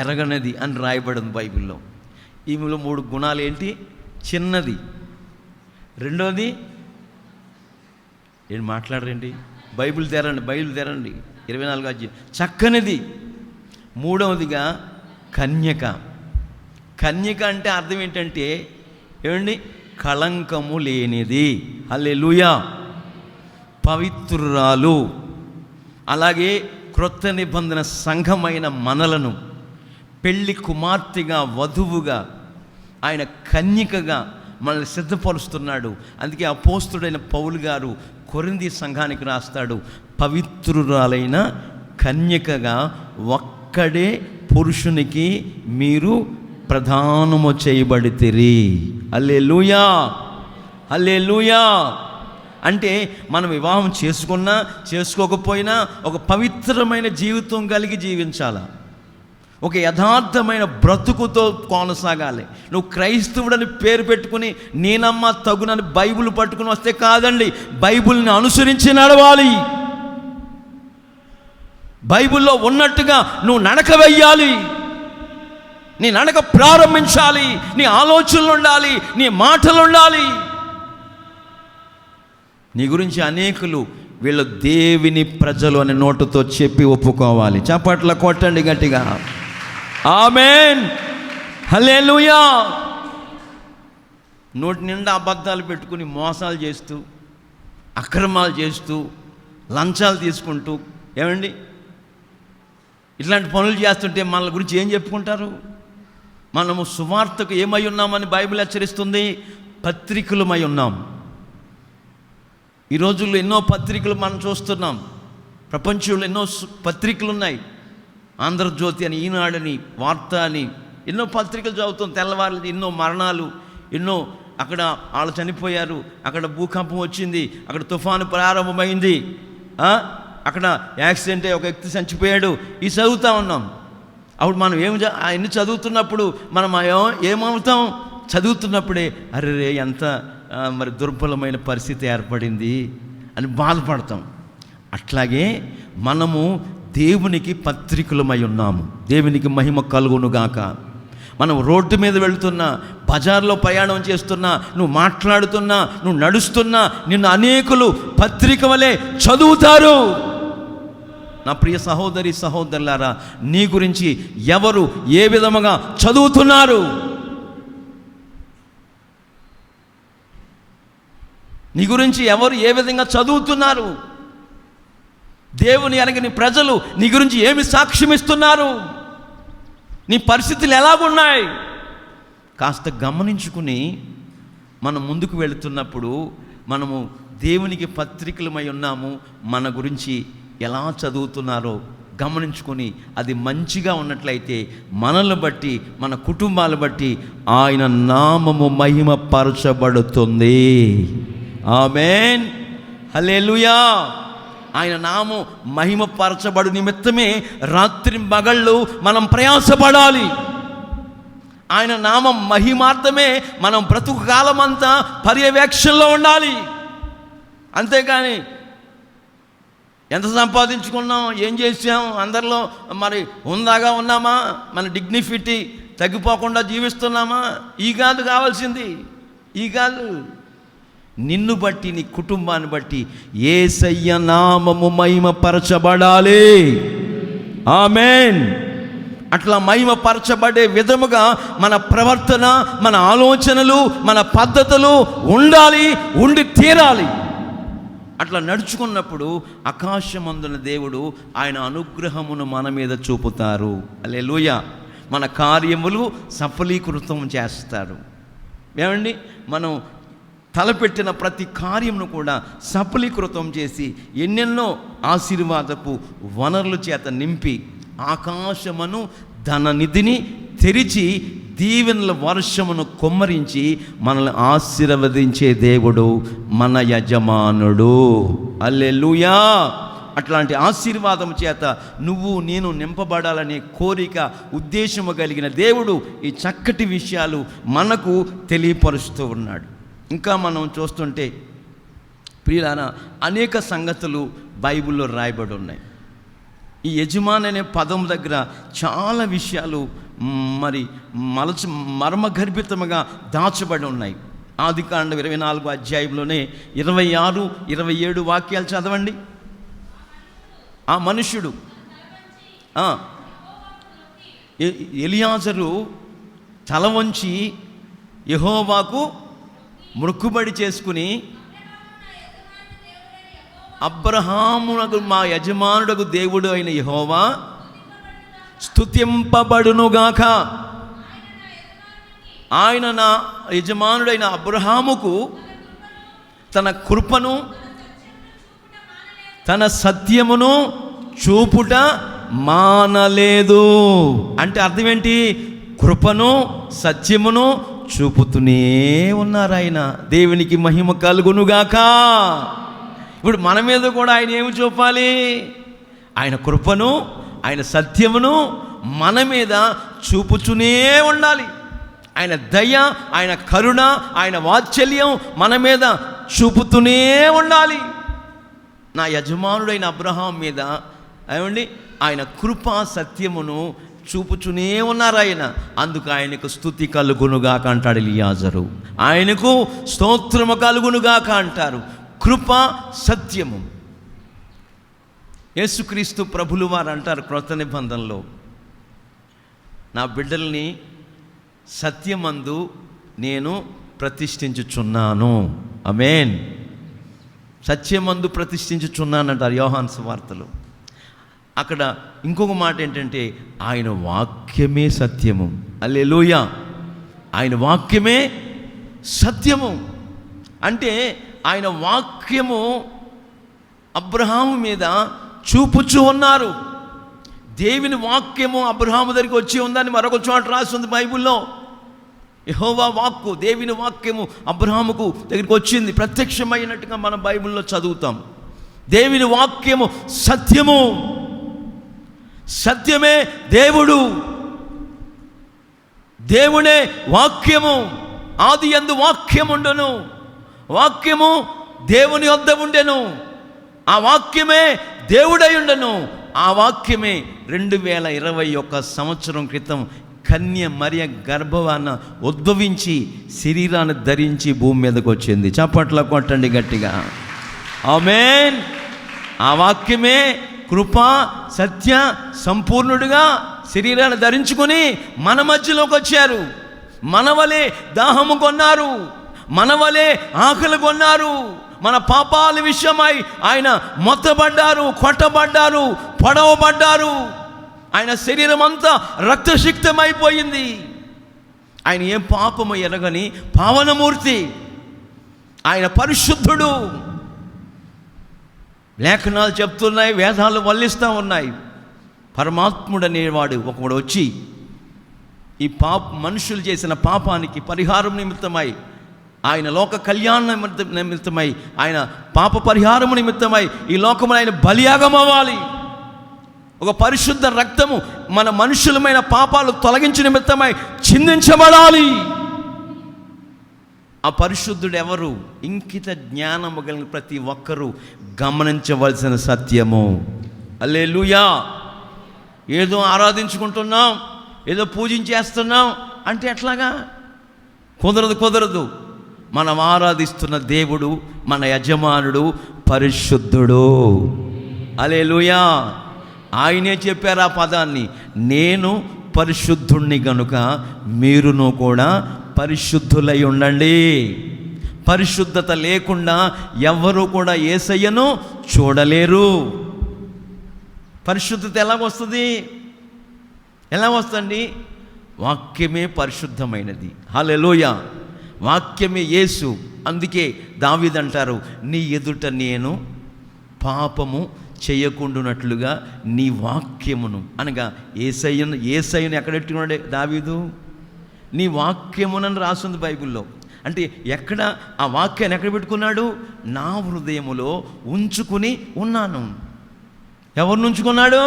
ఎరగనది అని రాయబడింది బైబిల్లో. ఈమెలో 3 గుణాలు ఏంటి? చిన్నది, రెండోది ఏం మాట్లాడరండి, బైబిల్ తెరండి 24 అధ్యాయం. చక్కనిది, మూడవదిగా కన్యక. కన్యక అంటే అర్థం ఏంటంటే ఏమండి, కళంకము లేనిది. హల్లెలూయా. పవిత్రురాలు. అలాగే క్రొత్త నిబంధన సంఘమైన మనలను పెళ్లి కుమార్తెగా, వధువుగా, ఆయన కన్యకగా మనల్ని సిద్ధపరుస్తున్నాడు. అందుకే అపోస్తుడైన పౌలు గారు కొరింథీ సంఘానికి రాస్తాడు, పవిత్రురాలైన కన్యకగా ఒక్కడే పురుషునికి మీరు ప్రధానము చేయబడితిరి. హల్లెలూయా. హల్లెలూయా. అంటే మనం వివాహం చేసుకున్నా చేసుకోకపోయినా ఒక పవిత్రమైన జీవితం కలిగి జీవించాల. ఒక యథార్థమైన బ్రతుకుతో కొనసాగాలి. నువ్వు క్రైస్తవుడని పేరు పెట్టుకుని నేనమ్మ తగునని బైబిల్ పట్టుకుని వస్తే కాదండి, బైబిల్ని అనుసరించి నడవాలి. బైబిల్లో ఉన్నట్టుగా నువ్వు నడక వెయ్యాలి, నీ నడక ప్రారంభించాలి, నీ ఆలోచనలు ఉండాలి, నీ మాటలు ఉండాలి. నీ గురించి అనేకులు వీళ్ళు దేవుని ప్రజలు అనే నోటుతో చెప్పి ఒప్పుకోవాలి. చప్పట్ల కొట్టండి గట్టిగా, ఆమేన్, హల్లెలూయా. నోటి నిండా అబద్ధాలు పెట్టుకుని మోసాలు చేస్తూ, అక్రమాలు చేస్తూ, లంచాలు తీసుకుంటూ, ఏమండి ఇట్లాంటి పనులు చేస్తుంటే మన గురించి ఏం చెప్పుకుంటారు? మనము సువార్తకు ఏమై ఉన్నామని బైబిల్ హెచ్చరిస్తుంది, పత్రికలమై ఉన్నాం. ఈ రోజుల్లో ఎన్నో పత్రికలు మనం చూస్తున్నాం. ప్రపంచంలో ఎన్నో పత్రికలు ఉన్నాయి. ఆంధ్రజ్యోతి అని, ఈనాడని, వార్త అని ఎన్నో పత్రికలు చదువుతాం. తెల్లవారు ఎన్నో మరణాలు, ఎన్నో అక్కడ వాళ్ళు చనిపోయారు, అక్కడ భూకంపం వచ్చింది, అక్కడ తుఫాను ప్రారంభమైంది, అక్కడ యాక్సిడెంట్ అయ్యి ఒక వ్యక్తి చనిపోయాడు. ఈ చదువుతూ ఉన్నాం. అప్పుడు మనం అవన్నీ చదువుతున్నప్పుడు మనం ఏమవుతాం? చదువుతున్నప్పుడే అరే ఎంత మరి దుర్బలమైన పరిస్థితి ఏర్పడింది అని బాధపడతాం. అట్లాగే మనము దేవునికి పత్రికలమై ఉన్నాము. దేవునికి మహిమ కలుగునుగాక. మనం రోడ్డు మీద వెళుతున్నా, బజార్లో ప్రయాణం చేస్తున్నా, నువ్వు మాట్లాడుతున్నా, నువ్వు నడుస్తున్నా, నిన్ను అనేకులు పత్రిక వలె చదువుతారు. నా ప్రియ సహోదరి సహోదరులారా, నీ గురించి ఎవరు ఏ విధముగా చదువుతున్నారు? నీ గురించి ఎవరు ఏ విధంగా చదువుతున్నారు? దేవుని ఎరగని ప్రజలు నీ గురించి ఏమి సాక్ష్యం ఇస్తున్నారు? నీ పరిస్థితులు ఎలాగున్నాయి? కాస్త గమనించుకుని మనం ముందుకు వెళుతున్నప్పుడు మనము దేవునికి పత్రికలమై ఉన్నాము. మన గురించి ఎలా చదువుతున్నారో గమనించుకొని అది మంచిగా ఉన్నట్లయితే మనల్ని బట్టి, మన కుటుంబాలను బట్టి ఆయన నామము మహిమపరచబడుతుంది. ఆమేన్, హల్లెలూయా. ఆయన నామం మహిమపరచబడు నిమిత్తమే రాత్రి మగళ్ళు మనం ప్రయాసపడాలి. ఆయన నామం మహిమార్థమే మనం బ్రతుకు కాలమంతా పర్యవేక్షణలో ఉండాలి. అంతేకాని ఎంత సంపాదించుకున్నాం, ఏం చేసాం, అందరిలో మరి హుందాగా ఉన్నామా, మన డిగ్నిఫిటీ తగ్గిపోకుండా జీవిస్తున్నామా? ఈ కాదు కావాల్సింది, ఈ కాదు. నిన్ను బట్టి, నీ కుటుంబాన్ని బట్టి యేసయ్య నామము మహిమపరచబడాలి. ఆమేన్. అట్లా మహిమపరచబడే విధముగా మన ప్రవర్తన, మన ఆలోచనలు, మన పద్ధతులు ఉండాలి, ఉండి తీరాలి. అట్లా నడుచుకున్నప్పుడు ఆకాశమందున దేవుడు ఆయన అనుగ్రహమును మన మీద చూపుతారు. హల్లెలూయా. మన కార్యములు సఫలీకృతం చేస్తారు. ఏమండి, మనం తలపెట్టిన ప్రతి కార్యమును కూడా సఫలీకృతం చేసి ఎన్నెన్నో ఆశీర్వాదపు వనరుల చేత నింపి ఆకాశమును ధన నిధిని తెరిచి దీవెనల వర్షమును కొమ్మరించి మనల్ని ఆశీర్వదించే దేవుడు మన యజమానుడు. హల్లెలూయా. అట్లాంటి ఆశీర్వాదం చేత నువ్వు నేను నింపబడాలనే కోరిక, ఉద్దేశము కలిగిన దేవుడు ఈ చక్కటి విషయాలు మనకు తెలియపరుస్తూ ఉన్నాడు. ఇంకా మనం చూస్తుంటే ప్రియులారా, అనేక సంగతులు బైబిల్లో రాయబడి ఉన్నాయి. ఈ యజమాని అనే పదం దగ్గర చాలా విషయాలు మరి మర్మగర్భితముగా దాచబడి ఉన్నాయి. ఆదికాండం 24వ అధ్యాయంలోనే 26, 27 వాక్యాలు చదవండి. ఆ మనుష్యుడు ఎలియాజరు తల వంచి యెహోవాకు మొక్కుబడి చేసుకుని, అబ్రహామునకు మా యజమానుడకు దేవుడు అయిన యెహోవా స్తుతింపబడునుగాక, ఆయన నా యజమానుడైన అబ్రహాముకు తన కృపను తన సత్యమును చూపుట మానలేదు. అంటే అర్థం ఏంటి? కృపను సత్యమును చూపుతూనే ఉన్నారు ఆయన. దేవునికి మహిమ కలుగునుగాక. ఇప్పుడు మన మీద కూడా ఆయన ఏమి చూపాలి? ఆయన కృపను, ఆయన సత్యమును మన మీద చూపుతూనే ఉండాలి. ఆయన దయ, ఆయన కరుణ, ఆయన వాత్సల్యం మన మీద చూపుతూనే ఉండాలి. నా యజమానుడైన అబ్రహాం మీద ఏమండి ఆయన కృపా సత్యమును చూపుతూనే ఉన్నారు ఆయన. అందుకు ఆయనకు స్తుతి కలుగునుగాక అంటాడు ఎలియాజరు. ఆయనకు స్తోత్రము కలుగునుగాక అంటారు. కృప సత్యము. యేసుక్రీస్తు ప్రభులు వారు అంటారు క్రొత్త నిబంధనలో, నా బిడ్డల్ని సత్యమందు నేను ప్రతిష్ఠించుచున్నాను. ఆమేన్. సత్యమందు ప్రతిష్ఠించుచున్నానంటారు యోహాను సువార్తలో. అక్కడ ఇంకొక మాట ఏంటంటే ఆయన వాక్యమే సత్యము. హల్లెలూయా. ఆయన వాక్యమే సత్యము. అంటే ఆయన వాక్యము అబ్రహాము మీద చూపుచూ ఉన్నారు. దేవుని వాక్యము అబ్రహాము దగ్గరికి వచ్చి ఉందని మరొక చోట రాస్తుంది బైబిల్లో. యెహోవా వాక్కు, దేవుని వాక్యము అబ్రహాముకు దగ్గరికి వచ్చింది, ప్రత్యక్షమైనట్టుగా మన బైబిల్లో చదువుతాం. దేవుని వాక్యము సత్యము. సత్యమే దేవుడు. దేవుడే వాక్యము. ఆది యందు వాక్యముండెను, వాక్యము దేవుని వద్ద ఉండెను, ఆ వాక్యమే దేవుడై ఉండెను. ఆ వాక్యమే 2021 సంవత్సరం క్రితం కన్య మరియ గర్భవాన ఉద్భవించి శరీరాన్ని ధరించి భూమి మీదకి వచ్చింది. చప్పట్ల కొట్టండి గట్టిగా. ఆమేన్. ఆ వాక్యమే కృప సత్య సంపూర్ణుడిగా శరీరాన్ని ధరించుకొని మన మధ్యలోకి వచ్చారు. మనవలే దాహము కొన్నారు, మనవలే ఆకలి కొన్నారు. మన పాపాల విషయమై ఆయన మొత్తబడ్డారు, కొట్టబడ్డారు, పొడవబడ్డారు. ఆయన శరీరం అంతా రక్తసిక్తమైపోయింది. ఆయన ఏం పాపము ఎరగని పావనమూర్తి. ఆయన పరిశుద్ధుడు. లేఖనాలు చెప్తున్నాయి, వేదాలు వల్లిస్తూ ఉన్నాయి. పరమాత్ముడు అనేవాడు ఒకడు వచ్చి ఈ మనుషులు చేసిన పాపానికి పరిహారం నిమిత్తమై, ఆయన లోక కళ్యాణ నిమిత్తమై, ఆయన పాప పరిహారము నిమిత్తమై ఈ లోకమున ఆయన బలియాగం అవ్వాలి. ఒక పరిశుద్ధ రక్తము మన మనుషులమైన పాపాలు తొలగించే నిమిత్తమై చిందించబడాలి. ఆ పరిశుద్ధుడు ఎవరు? ఇంకిత జ్ఞానము కలిగిన ప్రతి ఒక్కరూ గమనించవలసిన సత్యము. హల్లెలూయా. ఏదో ఆరాధించుకుంటున్నాం, ఏదో పూజించేస్తున్నాం అంటే ఎట్లాగా? కుదరదు. మనం ఆరాధిస్తున్న దేవుడు, మన యజమానుడు పరిశుద్ధుడు. హల్లెలూయా. ఆయనే చెప్పారు ఆ పదాన్ని, నేను పరిశుద్ధుణ్ణి గనుక మీరును కూడా పరిశుద్ధులై ఉండండి. పరిశుద్ధత లేకుండా ఎవ్వరూ కూడా యేసయ్యను చూడలేరు. పరిశుద్ధత ఎలాగొస్తుంది? ఎలా వస్తుంది? వాక్యమే పరిశుద్ధమైనది. హల్లెలూయా. వాక్యమే యేసు. అందుకే దావీదు అంటారు, నీ ఎదుట నేను పాపము చేయకుండానట్లుగా నీ వాక్యమును, అనగా యేసయ్యను ఎక్కడెట్టుకున్నాడే దావీదు? నీ వాక్యమునని రాస్తుంది బైబిల్లో. అంటే ఎక్కడ ఆ వాక్యాన్ని ఎక్కడ పెట్టుకున్నాడు? నా హృదయములో ఉంచుకుని ఉన్నాను. ఎవరిని ఉంచుకున్నాడు?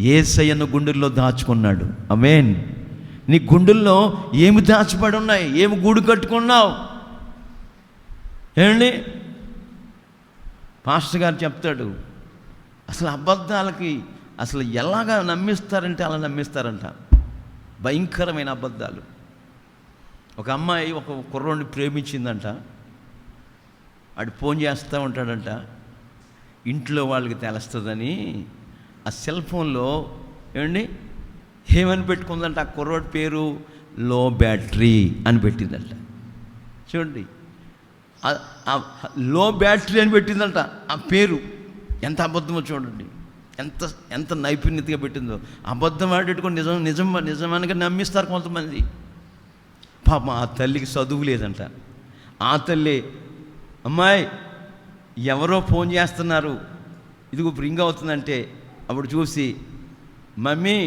యేసయ్యను గుండెల్లో దాచుకున్నాడు. ఆమేన్. నీ గుండెల్లో ఏమి దాచిపడి ఉన్నాయి? ఏమి గూడు కట్టుకున్నావు? ఏమండి, పాస్టర్ గారు చెప్తాడు, అసలు అబద్ధాలకి అసలు ఎలాగా నమ్మిస్తారంటే అలా నమ్మిస్తారంట. భయంకరమైన అబద్ధాలు. ఒక అమ్మాయి ఒక కుర్రోడిని ప్రేమించిందంట. వాడు ఫోన్ చేస్తూ ఉంటాడంట, ఇంట్లో వాళ్ళకి తెలుస్తుందని ఆ సెల్ ఫోన్లో ఏమండి ఏమని పెట్టుకుందంట? ఆ కుర్రోడి పేరు లో బ్యాటరీ అని పెట్టిందంట. చూడండి, లో బ్యాటరీ అని పెట్టిందంట ఆ పేరు. ఎంత అబద్ధమో చూడండి, ఎంత నైపుణ్యతగా పెట్టిందో. అబద్ధం ఆడేట్టుకొని నిజమనగా నమ్మిస్తారు కొంతమంది. పాపం ఆ తల్లికి చదువు లేదంట. ఆ తల్లి, అమ్మాయి ఎవరో ఫోన్ చేస్తున్నారు, ఇదిగో రింగ్ అవుతుందంటే అప్పుడు చూసి, మమ్మీ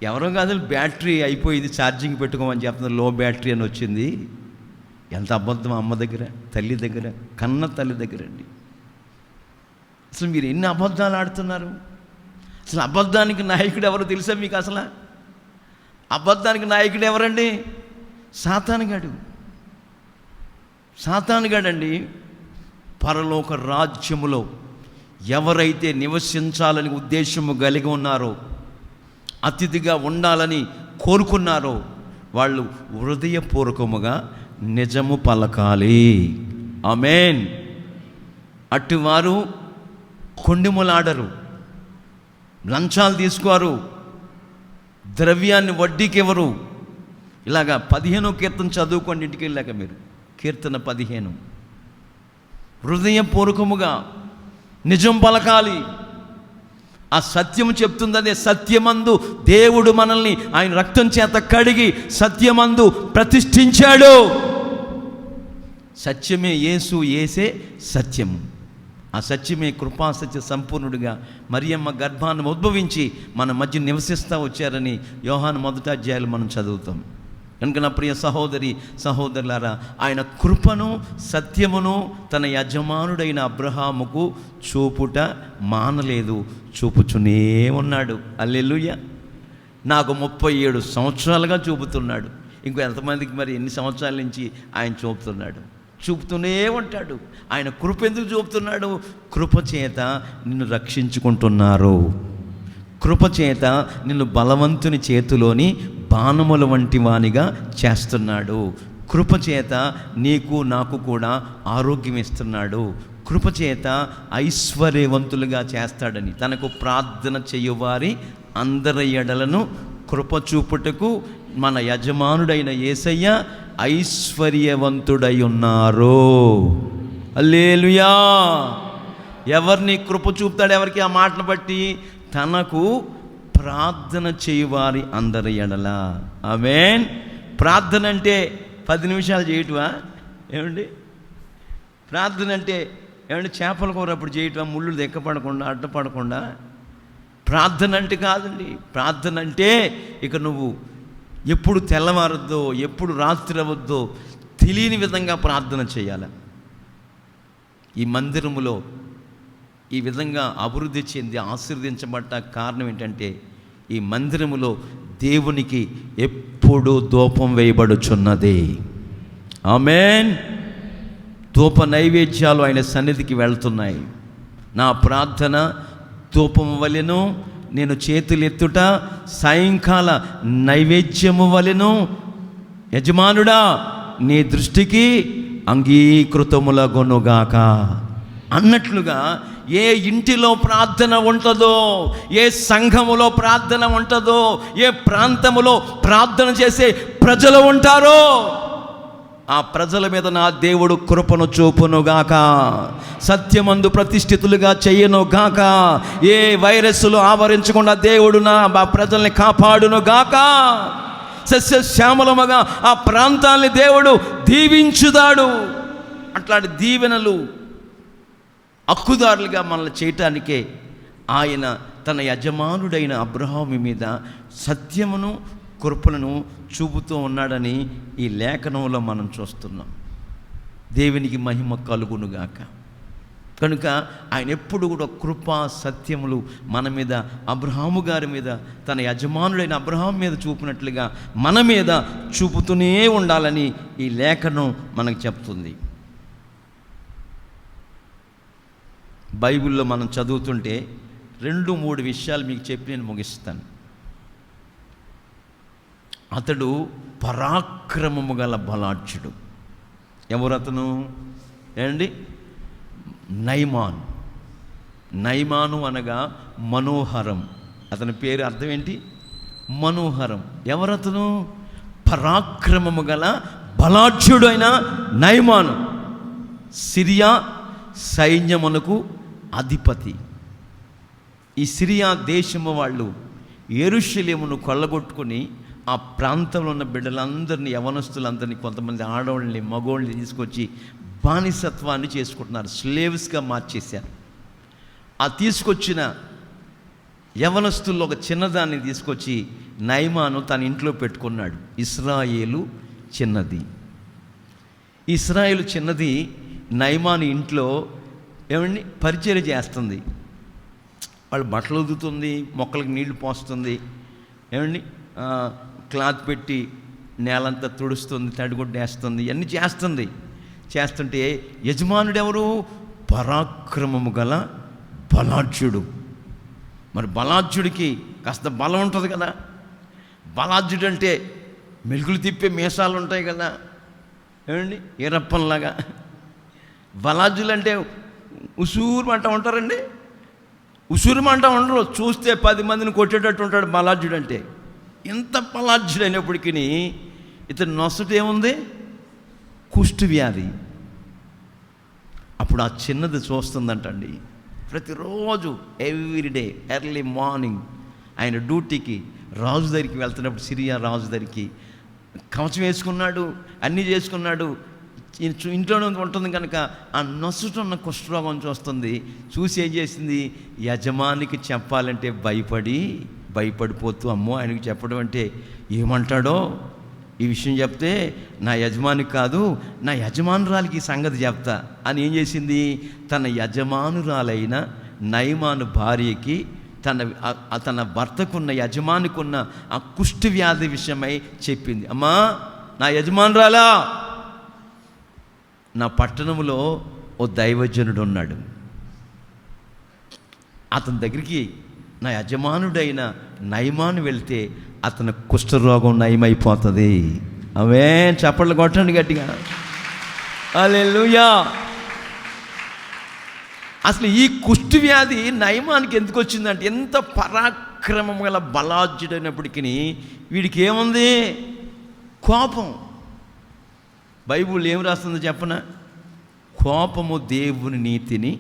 ఎవరో కాదు, బ్యాటరీ అయిపోయింది, ఛార్జింగ్ పెట్టుకోమని చెప్తున్నారు, లో బ్యాటరీ అని వచ్చింది. ఎంత అబద్ధం అమ్మ దగ్గర, తల్లి దగ్గర, కన్న తల్లి దగ్గర అండి. అసలు మీరు ఎన్ని అబద్ధాలు ఆడుతున్నారు? అసలు అబద్ధానికి నాయకుడు ఎవరు తెలుసా మీకు? అసలు అబద్ధానికి నాయకుడు ఎవరండి? సాతానుగాడండి. పరలోక రాజ్యములో ఎవరైతే నివసించాలని ఉద్దేశము కలిగి ఉన్నారో, అతిథిగా ఉండాలని కోరుకున్నారో, వాళ్ళు హృదయపూర్వకముగా నిజము పలకాలి. ఆమేన్. అటువారు కొండెములాడరు, లంచాలు తీసుకోరు, ద్రవ్యాన్ని వడ్డీకి ఇవ్వరు. ఇలాగా 15వ కీర్తన చదువుకోండి ఇంటికి వెళ్ళాక మీరు. కీర్తన 15. హృదయపూర్వకముగా నిజం పలకాలి. ఆ సత్యము చెప్తుంది అదే. సత్యమందు దేవుడు మనల్ని ఆయన రక్తం చేత కడిగి సత్యమందు ప్రతిష్ఠించాడు. సత్యమే యేసు, యేసే సత్యము. ఆ సత్యమే కృపాసత్య సంపూర్ణుడిగా మరియమ్మ గర్భాన్ని ఉద్భవించి మన మధ్య నివసిస్తూ వచ్చారని యోహాను 1వ అధ్యాయాలు మనం చదువుతాం. కనుక నా ప్రియ సహోదరి సహోదరులారా, ఆయన కృపను సత్యమును తన యజమానుడైన అబ్రహాముకు చూపుట మానలేదు, చూపుచునే ఉన్నాడు. హల్లెలూయా. నాకు 37 సంవత్సరాలుగా చూపుతున్నాడు. ఇంకో ఎంతమందికి మరి ఎన్ని సంవత్సరాల నుంచి ఆయన చూపుతూనే ఉంటాడు. ఆయన కృప ఎందుకు చూపుతున్నాడు? కృపచేత నిన్ను రక్షించుకుంటున్నారు. కృపచేత నిన్ను బలవంతుని చేతిలోని బాణముల వంటి వానిగా చేస్తున్నాడు. కృపచేత నీకు నాకు కూడా ఆరోగ్యం ఇస్తున్నాడు. కృపచేత ఐశ్వర్యవంతులుగా చేస్తాడని, తనకు ప్రార్థన చేయువారి అందరి ఎడలను కృపచూపుటకు మన యజమానుడైన యేసయ్య ఐశ్వర్యవంతుడై ఉన్నారు. హల్లెలూయా. ఎవరిని కృప చూపుతాడు? ఎవరికి? ఆ మాటను బట్టి తనకు ప్రార్థన చేయువారి అందరి ఎడల. ఆమేన్. ప్రార్థన అంటే 10 నిమిషాలు చేయటమా ఏమండి? ప్రార్థన అంటే ఏమండి? చేపల కూర అప్పుడు చేయటమా? ముళ్ళు దెక్కపడకుండా, అడ్డపడకుండా? ప్రార్థన అంటే కాదండి. ప్రార్థన అంటే ఇక నువ్వు ఎప్పుడు తెల్లవారద్దో, ఎప్పుడు రాత్రి అవద్దో తెలియని విధంగా ప్రార్థన చేయాలి. ఈ మందిరములో ఈ విధంగా అభివృద్ధి చెంది ఆశీర్వదించబడ్డ కారణం ఏంటంటే, ఈ మందిరములో దేవునికి ఎప్పుడు ధూపం వేయబడుచున్నది. ఆమేన్. ధూప నైవేద్యాలు ఆయన సన్నిధికి వెళ్తున్నాయి. నా ప్రార్థన ధూపము వలెను, నేను చేతులెత్తుట సాయంకాల నైవేద్యము వలెను యజమానుడా నీ దృష్టికి అంగీకృతములగునుగాక అన్నట్లుగా ఏ ఇంటిలో ప్రార్థన ఉంటుందో, ఏ సంఘములో ప్రార్థన ఉంటుందో, ఏ ప్రాంతములో ప్రార్థన చేసే ప్రజలు ఉంటారో, ఆ ప్రజల మీద నా దేవుడు కృపను చూపునుగాక, సత్యమందు ప్రతిష్ఠితులుగా చెయ్యనుగాక, ఏ వైరస్సులు ఆవరించకుండా దేవుడు నా ప్రజల్ని కాపాడునుగాక, సస్యశ్యామలముగా ఆ ప్రాంతాన్ని దేవుడు దీవించుదాడు. అట్లాంటి దీవెనలు హక్కుదారులుగా మనల్ని చేయటానికే ఆయన తన యజమానుడైన అబ్రహాము మీద సత్యమును కృపలను చూపుతూ ఉన్నాడని ఈ లేఖనంలో మనం చూస్తున్నాం. దేవునికి మహిమ కలుగునుగాక. కనుక ఆయన ఎప్పుడు కూడా కృపా సత్యములు మన మీద, అబ్రహాము గారి మీద, తన యజమానుడైన అబ్రహాము మీద చూపినట్లుగా మన మీద చూపుతూనే ఉండాలని ఈ లేఖనం మనకు చెప్తుంది. బైబిల్లో మనం చదువుతుంటే 2-3 విషయాలు మీకు చెప్పి నేను ముగిస్తాను. అతడు పరాక్రమము గల బలాఢ్యుడు. ఎవరు అతను? ఏండి? నైమాను అనగా మనోహరం. అతని పేరు అర్థం ఏంటి? మనోహరం. ఎవరతను? పరాక్రమము గల బలాఢ్యుడు అయిన నైమాను, సిరియా సైన్యమునకు అధిపతి. ఈ సిరియా దేశము వాళ్ళు యెరూషలేమును కొల్లగొట్టుకుని ఆ ప్రాంతంలో ఉన్న బిడ్డలందరినీ, యవనస్తులందరినీ, కొంతమంది ఆడవాళ్ళని మగవాళ్ళని తీసుకొచ్చి బానిసత్వాన్ని చేసుకుంటున్నారు, స్లేవ్స్గా మార్చేశారు. ఆ తీసుకొచ్చిన యవనస్తుల్లో ఒక చిన్నదాన్ని తీసుకొచ్చి నైమాను తన ఇంట్లో పెట్టుకున్నాడు. ఇశ్రాయేలు చిన్నది నైమాను ఇంట్లో ఏమండి పరిచర్య చేస్తుంది. వాళ్ళు బట్టలు ఉదుకుతుంది, మొక్కలకు నీళ్లు పోస్తుంది, ఏమండి క్లాత్ పెట్టి నేలంతా తుడుస్తుంది, తడిగుడ్డ వేస్తుంది, ఇవన్నీ చేస్తుంటే యజమానుడు ఎవరు? పరాక్రమము గల బలాఢ్యుడు. మరి బలాఢ్యుడికి కాస్త బలం ఉంటుంది కదా. బలాఢ్యుడు అంటే మెలుగులు తిప్పే మీసాలు ఉంటాయి కదా, ఏమండి ఈరప్పంలాగా. బలాఢ్యులు అంటే ఉసూరుమంట ఉంటారండి, ఉసూరుమంట ఉండరు, చూస్తే 10 మందిని కొట్టేటట్టు ఉంటాడు బలాఢ్యుడు అంటే. ఎంత బలాఢ్యుడు అయినప్పటికీ ఇతను నొసట ఏముంది? కుష్టు వ్యాధి. అప్పుడు ఆ చిన్నది చూస్తుందంటండి. ప్రతిరోజు ఎవ్రీడే ఎర్లీ మార్నింగ్ ఆయన డ్యూటీకి రాజు దగ్గరికి వెళ్తున్నప్పుడు, సిరియా రాజు దగ్గరికి కవచం వేసుకున్నాడు, అన్నీ చేసుకున్నాడు, ఇంట్లోనే ఉంటుంది కనుక ఆ నొసటున్న కుష్ఠరోగం చూస్తుంది. చూసి ఏం చేసింది? యజమానికి చెప్పాలంటే భయపడిపోతూ, అమ్మో ఆయనకి చెప్పడం అంటే ఏమంటాడో, ఈ విషయం చెప్తే నా యజమానికి కాదు, నా యజమానురాలికి ఈ సంగతి చెప్తా అని ఏం చేసింది? తన యజమానురాలైన నయమాను భార్యకి తన భర్తకున్న యజమానికున్న ఆ కుష్టు వ్యాధి విషయమై చెప్పింది. అమ్మా, నా యజమానురాలా, నా పట్టణంలో ఓ దైవజనుడు ఉన్నాడు, అతని దగ్గరికి నా యజమానుడైన నయమాను వెళ్తే అతని కుష్ఠరోగం నయమైపోతుంది. అవే చప్పట్లు కొట్టండి గట్టిగా, హల్లెలూయా. అసలు ఈ కుష్టు వ్యాధి నయమానికి ఎందుకు వచ్చిందంటే, ఎంత పరాక్రమం గల బలాఢ్యుడైనప్పటికీ వీడికి ఏముంది? కోపం. బైబిల్ ఏం రాస్తుందో చెప్పనా? కోపము దేవుని నీతిని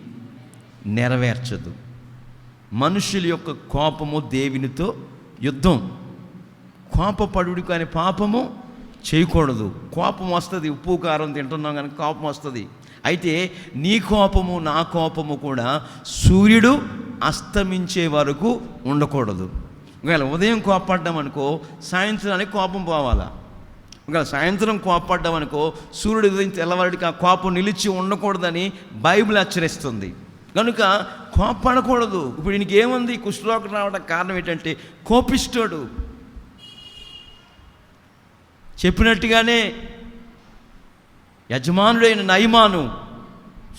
నెరవేర్చదు. మనుషుల యొక్క కోపము దేవునితో యుద్ధం. కోపపడుడు కానీ పాపము చేయకూడదు. కోపం వస్తుంది, ఉప్పు కారం తింటున్నాం కనుక కోపం వస్తుంది. అయితే నీ కోపము నా కోపము కూడా సూర్యుడు అస్తమించే వరకు ఉండకూడదు. ఒకవేళ ఉదయం కోపడ్డామనుకో సాయంత్రానికి కోపం పోవాలా. ఒకవేళ సాయంత్రం కోపడ్డామనుకో సూర్యుడు ఉదయం తెల్లవారికి ఆ కోపం నిలిచి ఉండకూడదని బైబిల్ హెచ్చరిస్తుంది. కనుక కోపడకూడదు. ఇప్పుడు ఈయనకి ఏముంది? కుష్ఠరోగం రావడానికి కారణం ఏంటంటే కోపిష్ఠుడు. చెప్పినట్టుగానే యజమానుడైన నయమాను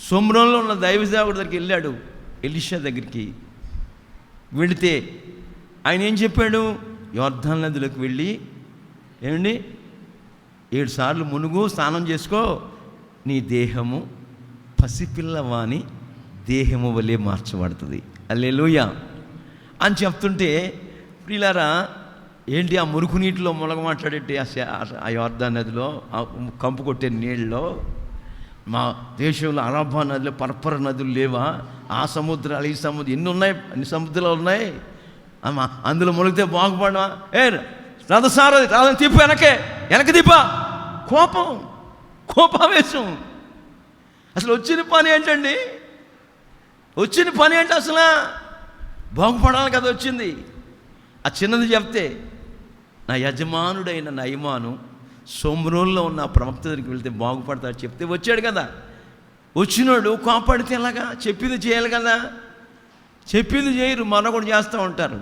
సొమ్రోన్లో ఉన్న దైవసేవకుడి దగ్గరికి వెళ్ళాడు, ఎలీషా దగ్గరికి. వెళితే ఆయన ఏం చెప్పాడు? యోర్దాను నదిలోకి వెళ్ళి ఏమండి 7 సార్లు మునుగు, స్నానం చేసుకో, నీ దేహము పసిపిల్లవాని దేహము వలె మార్చబడుతుంది. హల్లెలూయా అని చెప్తుంటే, ప్రియులారా, ఏంటి ఆ మురుకు నీటిలో మునగమాట్లాడేటి ఆ యోర్దాను నదిలో, ఆ కంపు కొట్టే నీళ్ళలో? మా దేశంలో అరబ్బా నదిలో పర్పర నదులు లేవా? ఆ సముద్రాలు ఈ సముద్రం ఎన్ని ఉన్నాయి, అన్ని సముద్రాలు ఉన్నాయి. అమ్మా అందులో మునిగితే బాగుపడవా? రథసారథి రాదని తిప్పు, వెనక్కి తిప్ప. కోపావేశం. అసలు వచ్చిన పని ఏంటండి? వచ్చిన పని ఏంటి? అసలు బాగుపడాలి కదా వచ్చింది. ఆ చిన్నది చెప్తే, నా యజమానుడైన నయమాను సోమ్రోన్లో ఉన్న ప్రవక్త దగ్గరికి వెళ్తే బాగుపడతాడు చెప్తే వచ్చాడు కదా. వచ్చినాడు కోపడితే ఎలాగా? చెప్పింది చేయాలి కదా. చెప్పింది చేయరు, మరొకటి చేస్తూ ఉంటారు.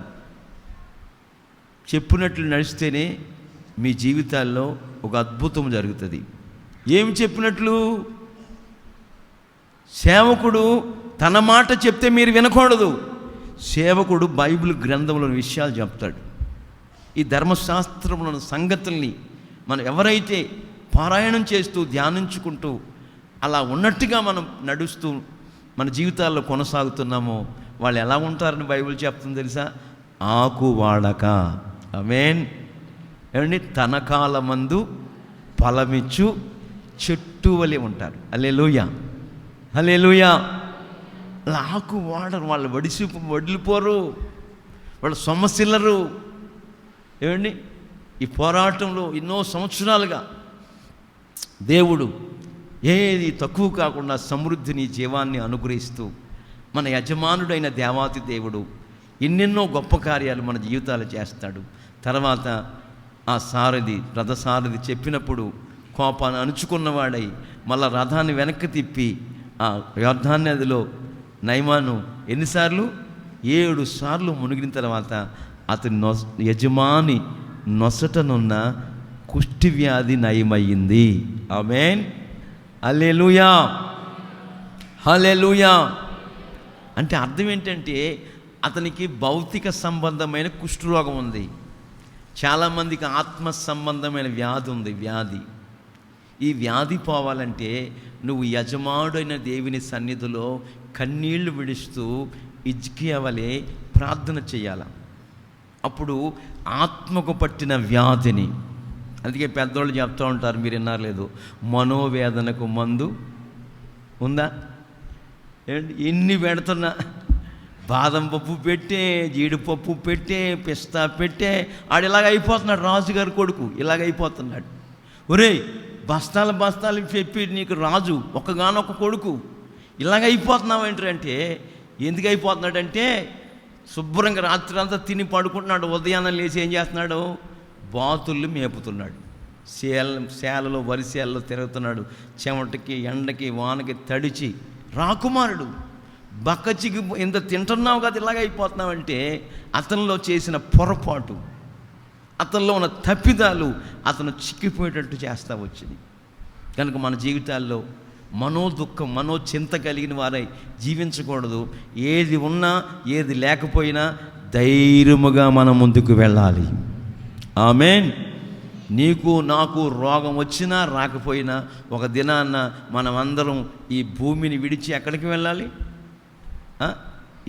చెప్పినట్లు నడిస్తేనే మీ జీవితాల్లో ఒక అద్భుతం జరుగుతుంది. ఏమి చెప్పినట్లు? సేవకుడు తన మాట చెప్తే మీరు వినకూడదు. సేవకుడు బైబిల్ గ్రంథంలోని విషయాలు చెప్తాడు. ఈ ధర్మశాస్త్రంలోని సంగతుల్ని మనం ఎవరైతే పారాయణం చేస్తూ ధ్యానించుకుంటూ అలా ఉన్నట్టుగా మనం నడుస్తూ మన జీవితాల్లో కొనసాగుతున్నామో వాళ్ళు ఎలా ఉంటారని బైబిల్ చెప్తుంది తెలుసా? ఆకు వాడక, ఆమేన్, ఏమండి, తన కాలమందు ఫలమిచ్చు చెట్టు వలె ఉంటారు. హల్లెలూయా, హల్లెలూయా. ఆకు వాడరు, వాళ్ళు వడిలిపోరు, వాళ్ళు సొమ్మసిల్లరు. ఏమండి, ఈ పోరాటంలో ఎన్నో సంవత్సరాలుగా దేవుడు ఏది తక్కువ కాకుండా సమృద్ధిని, జీవాన్ని అనుగ్రహిస్తూ మన యజమానుడైన దేవాతి దేవుడు ఎన్నెన్నో గొప్ప కార్యాలు మన జీవితాలు చేస్తాడు. తర్వాత ఆ రథసారథి చెప్పినప్పుడు కోపాన్ని అణుచుకున్నవాడై మళ్ళా రథాన్ని వెనక్కి తిప్పి ఆ యోర్దాను నదిలో నయమాను ఎన్నిసార్లు? 7 సార్లు మునిగిన తర్వాత అతని యజమాని నొసటనున్న కుష్టి వ్యాధి నయమయ్యింది. ఆమేన్, హల్లెలూయా, హల్లెలూయా. అంటే అర్థం ఏంటంటే అతనికి భౌతిక సంబంధమైన కుష్ఠరోగం ఉంది. చాలామందికి ఆత్మ సంబంధమైన వ్యాధి ఉంది. ఈ వ్యాధి పోవాలంటే నువ్వు యజమానుడైన దేవుని సన్నిధిలో కన్నీళ్లు విడుస్తూ హిజ్కియా వలె ప్రార్థన చేయాల. అప్పుడు ఆత్మకు పట్టిన వ్యాధిని, అందుకే పెద్దోళ్ళు చెప్తూ ఉంటారు, మీరు విన్నారు లేదు, మనోవేదనకు మందు ఉందా? ఎన్ని పెడుతున్నా, బాదం పప్పు పెట్టే, జీడిపప్పు పెట్టే, పిస్తా పెట్టే, ఆడు ఇలాగ అయిపోతున్నాడు. రాజుగారి కొడుకు ఇలాగ అయిపోతున్నాడు. ఒరేయ్, బస్తాలు చెప్పి నీకు రాజు ఒక్కగానొక్క కొడుకు ఇలాగ అయిపోతున్నావు ఏంటంటే, ఎందుకు అయిపోతున్నాడంటే శుభ్రంగా రాత్రి అంతా తిని పడుకుంటున్నాడు. ఉదయాన్నే లేచి ఏం చేస్తున్నాడు? బాతుళ్ళు మేపుతున్నాడు. సేలలో వరిసేలలో తిరుగుతున్నాడు. చెమటకి, ఎండకి, వానకి తడిచి రాకుమారుడు బక్కచికి ఇంత తింటున్నావు కదా ఇలాగ అయిపోతున్నావంటే అతనిలో చేసిన పొరపాటు, అతనిలో ఉన్న తప్పిదాలు అతను చిక్కిపోయేటట్టు చేస్తూ వచ్చింది. కనుక మన జీవితాల్లో మనోదుఖం, మనోచింత కలిగిన వారై జీవించకూడదు. ఏది ఉన్నా ఏది లేకపోయినా ధైర్యముగా మనం ముందుకు వెళ్ళాలి. ఆమేన్. నీకు నాకు రోగం వచ్చినా రాకపోయినా ఒక దినాన్న మనం అందరం ఈ భూమిని విడిచి ఎక్కడికి వెళ్ళాలి?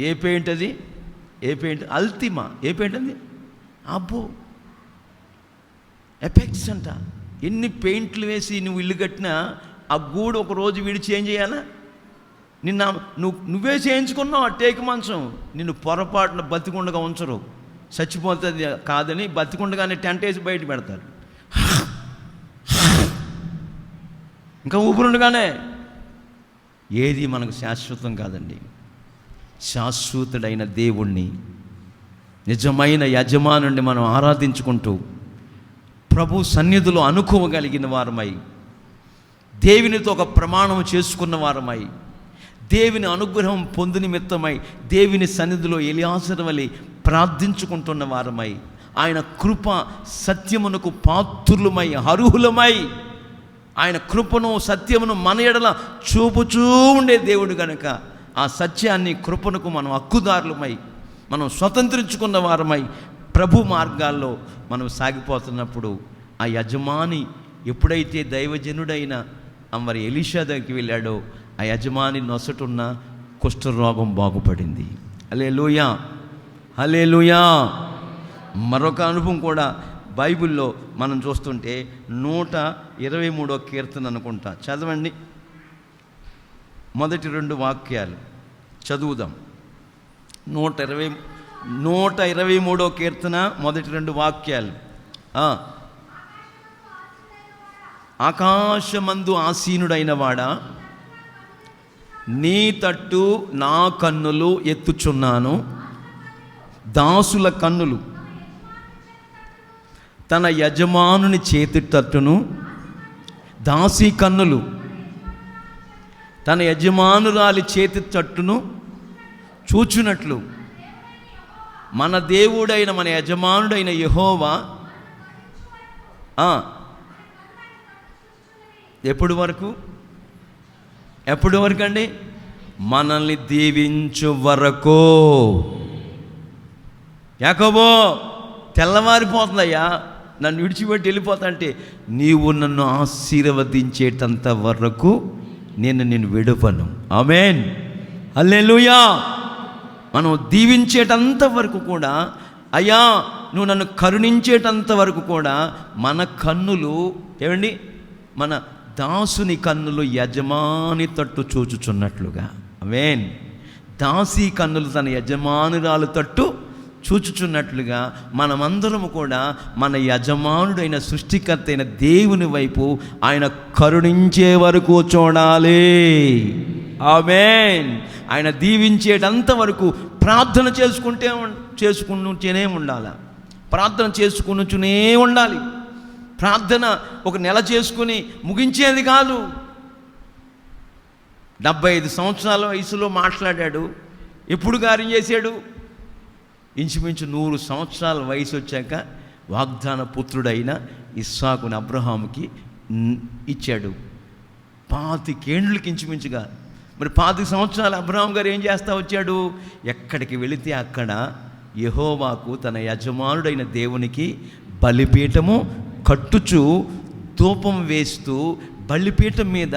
ఏ పెయింట్ అది? ఏ పెయింట్? అల్తిమా. ఏ పెయింట్ అది? అబ్బో, ఎపెక్స్ అంట. ఎన్ని పెయింట్లు వేసి నువ్వు ఇల్లు కట్టినా ఆ గూడు ఒక రోజు విడిచి ఏం చేయాలా? నువ్వే చేయించుకున్నావు ఆ టేకు మంచం. నిన్ను పొరపాటున బతికుండగా ఉంచరు. చచ్చిపోతుంది కాదని బతికుండగానే టెంట్ వేసి బయట పెడతారు. ఇంకా ఊపిరుండగానే. ఏది మనకు శాశ్వతం కాదండి. శాశ్వతుడైన దేవుణ్ణి, నిజమైన యజమానుడిని మనం ఆరాధించుకుంటూ ప్రభు సన్నిధిలో అనుకోవగలిగిన వారమై, దేవునితో ఒక ప్రమాణం చేసుకున్న వారమై, దేవుని అనుగ్రహం పొందు నిమిత్తమై దేవుని సన్నిధిలో ఎలియాజరు వలె ప్రార్థించుకుంటున్న వారమై, ఆయన కృప సత్యమునకు పాత్రులమై, అర్హులమై, ఆయన కృపను సత్యమును మన ఎడల చూపుచూ ఉండే దేవుడు కనుక ఆ సత్యాన్ని, కృపణకు మనం హక్కుదారులమై, మనం స్వతంత్రించుకున్న వారమై ప్రభు మార్గాల్లో మనం సాగిపోతున్నప్పుడు ఆ యజమాని ఎప్పుడైతే దైవజనుడైన మరి ఎలీషా దగ్గరికి వెళ్ళాడో ఆ యజమాని నొసటున్న కుష్ఠరోగం బాగుపడింది. హల్లెలూయా, హల్లెలూయా. మరొక అనుభవం కూడా బైబిల్లో మనం చూస్తుంటే 123వ కీర్తన అనుకుంటా, చదవండి. మొదటి 2 వాక్యాలు చదువుదాం. 123వ కీర్తన మొదటి 2 వాక్యాలు. ఆకాశమందు ఆసీనుడైన వాడా, నీ తట్టు నా కన్నులు ఎత్తుచున్నాను. దాసుల కన్నులు తన యజమానుని చేతి తట్టును, దాసి కన్నులు తన యజమానురాలి చేతి తట్టును చూచునట్లు మన దేవుడైన, మన యజమానుడైన యెహోవా ఎప్పటి వరకు అండి? మనల్ని దీవించు వరకు. యాకోబో, తెల్లవారిపోతుందయ్యా, నన్ను విడిచిపెట్టి వెళ్ళిపోతా అంటే, నీవు నన్ను ఆశీర్వదించేటంత వరకు నేను విడువను. ఆమేన్, హల్లెలూయా. మనం దీవించేటంత వరకు కూడా, అయ్యా నువ్వు నన్ను కరుణించేటంత వరకు కూడా మన కన్నులు ఏమండి, మన దాసుని కన్నులు యజమాని తట్టు చూచుచున్నట్లుగా. ఆమేన్. దాసి కన్నులు తన యజమానురాలు తట్టు చూచుచున్నట్లుగా మనమందరము కూడా మన యజమానుడైన సృష్టికర్త అయిన దేవుని వైపు ఆయన కరుణించే వరకు చూడాలి. ఆమేన్. ఆయన దీవించేటంత వరకు ప్రార్థన చేసుకుంటూనే ఉండాలి. ప్రార్థన చేసుకుంటూనే ఉండాలి. ప్రార్థన ఒక నెల చేసుకుని ముగించేది కాదు. 75 సంవత్సరాల వయసులో మాట్లాడాడు. ఎప్పుడు కార్యం చేశాడు? ఇంచుమించు 100 సంవత్సరాల వయసు వచ్చాక వాగ్దాన పుత్రుడైన ఇస్సాకుని అబ్రహాముకి ఇచ్చాడు. 25 ఏండ్లకి ఇంచుమించుగా. మరి 25 సంవత్సరాలు అబ్రహాం గారు ఏం చేస్తూ వచ్చాడు? ఎక్కడికి వెళితే అక్కడ యెహోవాకు తన యజమానుడైన దేవునికి బలిపీఠము కట్టుచు ధూపం వేస్తూ బలిపీఠం మీద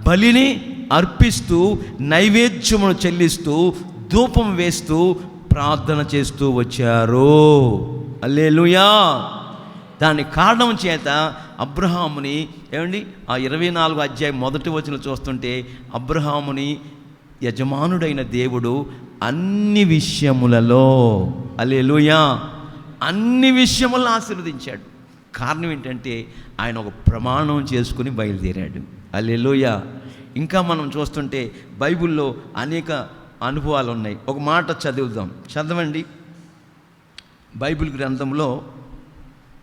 బలిని అర్పిస్తూ నైవేద్యమును చెల్లిస్తూ ధూపం వేస్తూ ప్రార్థన చేస్తూ వచ్చారు. హల్లెలూయా. దాని కారణం చేత అబ్రహాముని ఏమండి ఆ 24వ అధ్యాయం మొదటి వచనం చూస్తుంటే అబ్రహాముని యజమానుడైన దేవుడు అన్ని విషయములలో, హల్లెలూయా, అన్ని విషయములను ఆశీర్వదించాడు. కారణం ఏంటంటే ఆయన ఒక ప్రమాణం చేసుకుని బయలుదేరాడు. హల్లెలూయా. ఇంకా మనం చూస్తుంటే బైబిల్లో అనేక అనుభవాలు ఉన్నాయి. ఒక మాట చదువుదాం, చదవండి. బైబిల్ గ్రంథంలో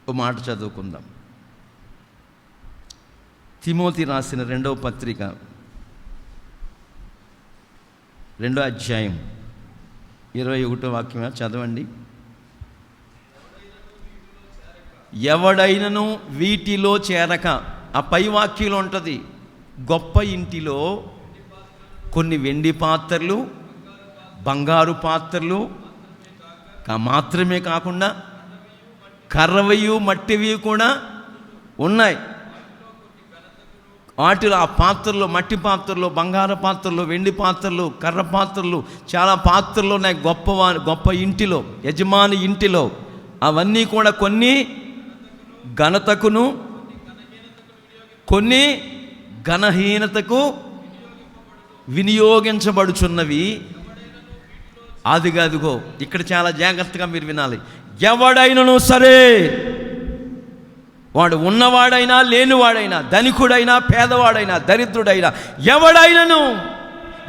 ఒక మాట చదువుకుందాం. తిమోతి రాసిన 2వ పత్రిక 2వ అధ్యాయం 21వ వాక్యం చదవండి. ఎవడైనను వీటిలో చేరక, ఆ పై వాక్యంలో ఉంటుంది, గొప్ప ఇంటిలో కొన్ని వెండి పాత్రలు, బంగారు పాత్రలు మాత్రమే కాకుండా కర్రవయు మట్టివి కూడా ఉన్నాయి. వాటిలో ఆ పాత్రలో, మట్టి పాత్రలో, బంగారు పాత్రలు, వెండి పాత్రలు, కర్ర పాత్రలు, చాలా పాత్రలు ఉన్నాయి గొప్ప ఇంటిలో, యజమాని ఇంటిలో. అవన్నీ కూడా కొన్ని ఘనతకును కొన్ని ఘనహీనతకు వినియోగించబడుచున్నవి. అదిగో ఇక్కడ చాలా జాగ్రత్తగా మీరు వినాలి. ఎవడైనను సరే, వాడు ఉన్నవాడైనా లేనివాడైనా, ధనికుడైనా పేదవాడైనా, దరిద్రుడైనా, ఎవడైనను,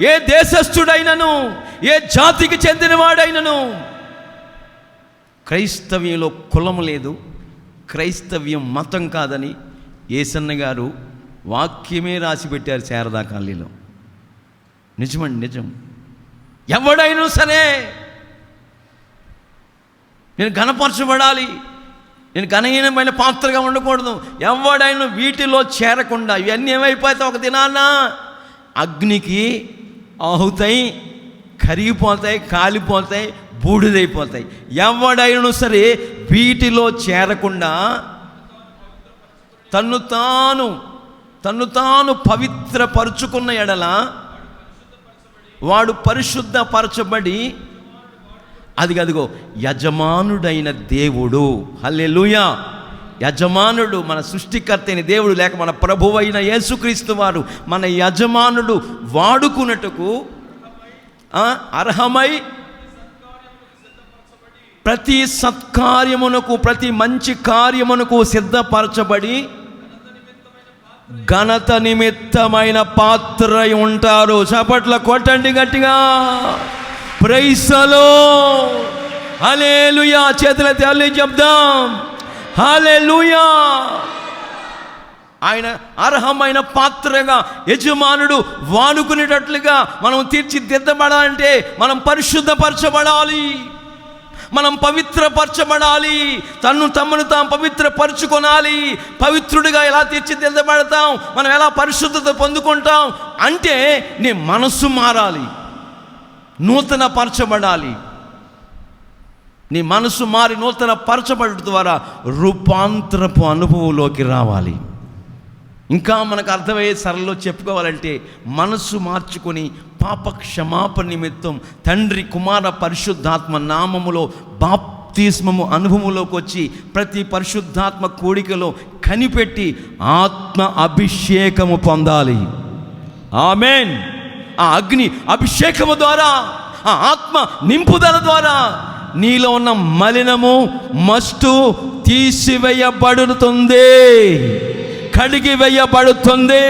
ఏ దేశస్థుడైనను, ఏ జాతికి చెందినవాడైనను, క్రైస్తవ్యంలో కులం లేదు, క్రైస్తవ్యం మతం కాదని యేసన్న గారు వాక్యమే రాసి పెట్టారు శారదా కాలనీలో. నిజమండి, నిజం. ఎవడైనా సరే నేను ఘనపరచబడాలి, నేను ఘనహీనమైన పాత్రగా ఉండకూడదు. ఎవడైనా వీటిలో చేరకుండా, ఇవన్నీ ఏమైపోతాయి, ఒక దినాన అగ్నికి ఆహుతాయి, కరిగిపోతాయి, కాలిపోతాయి, బూడిదైపోతాయి. ఎవడైనా సరే వీటిలో చేరకుండా తన్ను తాను పవిత్రపరుచుకున్న ఎడల వాడు పరిశుద్ధపరచబడి, అదిగో యజమానుడైన దేవుడు, హల్లెలూయా, యజమానుడు మన సృష్టికర్త అయిన దేవుడు, లేక మన ప్రభువు అయిన యేసుక్రీస్తు వారు మన యజమానుడు వాడుకున్నట్టుకు అర్హమై ప్రతి సత్కార్యమునకు, ప్రతి మంచి కార్యమునకు సిద్ధపరచబడి ఘనత నిమిత్తమైన పాత్ర ఉంటారు. చప్పట్ల కొట్టండి గట్టిగా. Praise the Lord. హల్లెలూయా. చేతులెత్తి హల్లెలూయా చెప్దాం. హల్లెలూయా. ఆయన అర్హమైన పాత్రగా యజమానుడు వాడుకునేటట్లుగా మనం తీర్చిదిద్దబడాలంటే మనం పరిశుద్ధపరచబడాలి, మనం పవిత్రపరచబడాలి, తమ్మును తాము పవిత్రపరచుకోనాలి. పవిత్రుడిగా ఎలా తీర్చిదిద్దబడతాం, మనం ఎలా పరిశుద్ధత పొందుకుంటాం అంటే నీ మనస్సు మారాలి, నూతన పరచబడాలి. నీ మనసు మారి నూతన పరచబడటం ద్వారా రూపాంతరపు అనుభవంలోకి రావాలి. ఇంకా మనకు అర్థమయ్యే సరళలో చెప్పుకోవాలంటే మనసు మార్చుకొని పాప క్షమాపణ నిమిత్తం తండ్రి కుమార పరిశుద్ధాత్మ నామములో బాప్తిస్మము అనుభవంలోకి వచ్చి ప్రతి పరిశుద్ధాత్మ కూడికలో కనిపెట్టి ఆత్మ అభిషేకము పొందాలి. ఆమేన్. ఆ అగ్ని అభిషేకము ద్వారా, ఆ ఆత్మ నింపుదల ద్వారా నీలో ఉన్న మలినము మస్టు తీసివేయబడుతుంది, కడిగి వేయబడుతుంది.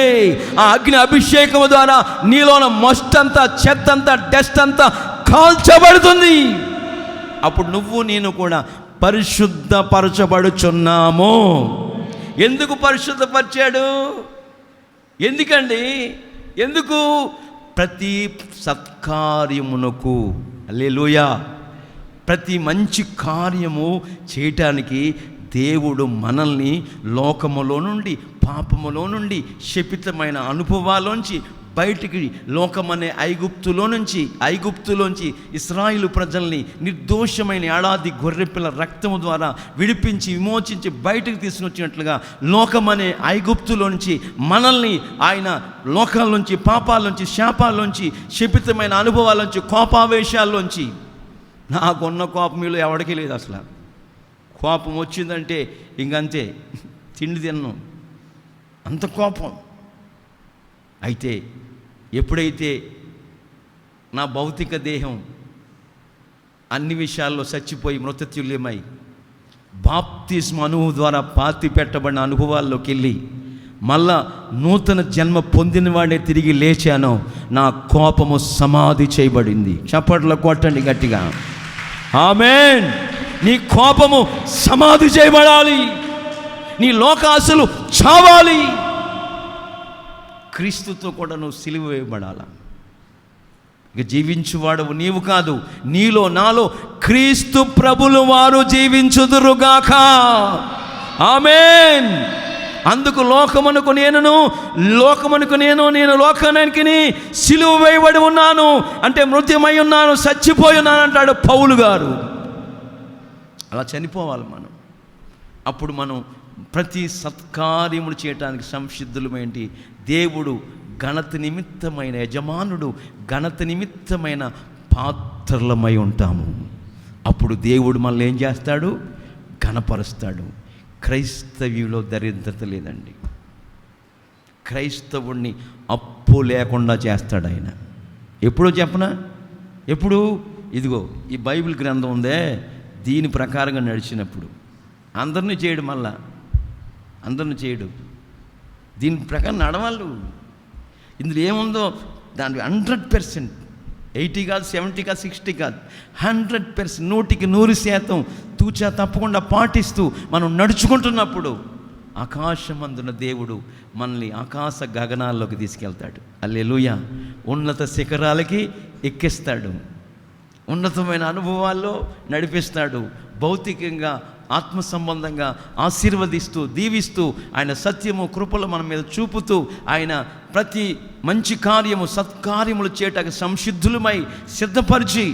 ఆ అగ్ని అభిషేకము ద్వారా నీలోన మస్టంతా, చెత్తంతా, డస్ట్ అంతా కాల్చబడుతుంది. అప్పుడు నువ్వు నేను కూడా పరిశుద్ధపరచబడుచున్నాము. ఎందుకు పరిశుద్ధపరిచాడు? ఎందుకండి? ఎందుకు? ప్రతి సత్కార్యమునకు, హల్లెలూయా, ప్రతి మంచి కార్యము చేయటానికి దేవుడు మనల్ని లోకములో నుండి, పాపములో నుండి, శపితమైన అనుభవాలోంచి బయటికి, లోకమనే ఐగుప్తులోంచి ఇశ్రాయేలు ప్రజల్ని నిర్దోషమైన ఏడాది గొర్రెపిల్ల రక్తము ద్వారా విడిపించి, విమోచించి బయటకు తీసుకొచ్చినట్లుగా లోకమనే ఐగుప్తులోంచి మనల్ని ఆయన లోకాల్లోంచి, పాపాల్లోంచి, శాపాల్లోంచి, శపితమైన అనుభవాల్లోంచి, కోపావేశాల్లోంచి. నాకున్న కోపం మీలో ఎవరికీ లేదు. అసలు కోపం వచ్చిందంటే ఇంకంతే, తిండి తిన్నాం, అంత కోపం. అయితే ఎప్పుడైతే నా భౌతిక దేహం అన్ని విషయాల్లో చచ్చిపోయి మృతతుల్యమై బాప్తిస్మ అనుభవం ద్వారా పాతి పెట్టబడిన అనుభవాల్లోకి వెళ్ళి మళ్ళా నూతన జన్మ పొందిన వాడే తిరిగి లేచానో, నా కోపము సమాధి చేయబడింది. చప్పట్లు కొట్టండి గట్టిగా, ఆమేన్. నీ కోపము సమాధి చేయబడాలి, నీ లోకాశలు చావాలి, క్రీస్తుతో కూడా నువ్వు సిలువ వేయబడాలా. ఇక జీవించువాడవు నీవు కాదు, నీలో నాలో క్రీస్తు ప్రభులు వారు జీవించుదురుగాక. ఆమేన్. అందుకు లోకమునకు నేను లోకానికి సిలువ వేయబడి ఉన్నాను అంటే మృత్యుమై ఉన్నాను, చచ్చిపోయి ఉన్నాను అంటాడు పౌలు గారు. అలా చనిపోవాలి మనం. అప్పుడు మనం ప్రతి సత్కార్యములు చేయటానికి సంసిద్ధులమేంటి. దేవుడు ఘనత నిమిత్తమైన యజమానుడు, ఘనత నిమిత్తమైన పాత్రలమై ఉంటాము. అప్పుడు దేవుడు మనల్ని ఏం చేస్తాడు? ఘనపరుస్తాడు. క్రైస్తవ్యులో దరిద్రత లేదండి. క్రైస్తవుణ్ణి అప్పు లేకుండా చేస్తాడు ఆయన. ఎప్పుడో చెప్పనా? ఎప్పుడు? ఇదిగో ఈ బైబిల్ గ్రంథం ఉందే, దీని ప్రకారంగా నడిచినప్పుడు. అందరినీ చేయడు, మళ్ళా అందరిని చేయడు, దీని ప్రకారం నడవాళ్ళు. ఇందులో ఏముందో దాని 100%, 80 కాదు, 70 కాదు, 60 కాదు, 100%, 100% తూచా తప్పకుండా పాటిస్తూ మనం నడుచుకుంటున్నప్పుడు ఆకాశమందున దేవుడు మనల్ని ఆకాశ గగనాల్లోకి తీసుకెళ్తాడు. హల్లెలూయా. ఉన్నత శిఖరాలకి ఎక్కిస్తాడు, ఉన్నతమైన అనుభవాల్లో నడిపిస్తాడు. భౌతికంగా, ఆత్మ సంబంధంగా ఆశీర్వదిస్తూ, దీవిస్తూ, ఆయన సత్యము, కృపలు మన మీద చూపుతూ, ఆయన ప్రతి మంచి కార్యము, సత్కార్యములు చేయటానికి సంసిద్ధులమై సిద్ధపరిచి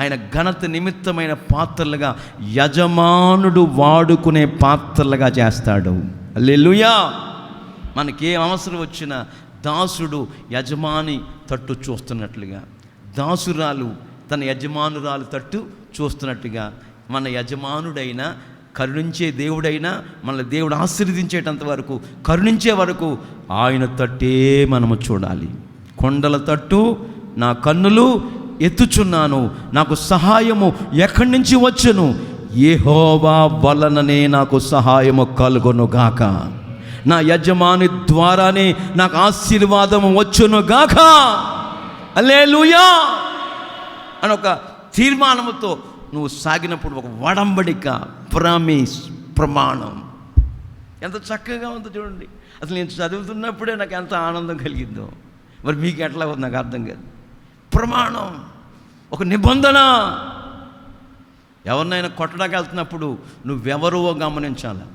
ఆయన ఘనత నిమిత్తమైన పాత్రలుగా, యజమానుడు వాడుకునే పాత్రలుగా చేస్తాడు. హల్లెలూయా. మనకేం అవసరం వచ్చినా దాసుడు యజమాని తట్టు చూస్తున్నట్లుగా, దాసురాలు తన యజమానురాలు తట్టు చూస్తున్నట్టుగా, మన యజమానుడైన, కరుణించే దేవుడైనా, మన దేవుడు ఆశీర్వదించేటంత వరకు, కరుణించే వరకు ఆయన తట్టే మనము చూడాలి. కొండల తట్టు నా కన్నులు ఎత్తుచున్నాను, నాకు సహాయము ఎక్కడి నుంచి వచ్చును? యెహోవా వలననే నాకు సహాయము కలుగును గాక. నా యజమాని ద్వారానే నాకు ఆశీర్వాదము వచ్చును గాక. హల్లెలూయా అని ఒక తీర్మానముతో నువ్వు సాగినప్పుడు, ఒక వడంబడిక, ప్రామిస్, ప్రమాణం ఎంత చక్కగా ఉందో చూడండి. అసలు నేను చదువుతున్నప్పుడే నాకు ఎంత ఆనందం కలిగిందో, మరి మీకు ఎట్లా ఉంది నాకు అర్థం కాదు. ప్రమాణం, ఒక నిబంధన. ఎవరినైనా కొట్టడానికి వెళ్తున్నప్పుడు నువ్వెవరో గమనించాలా.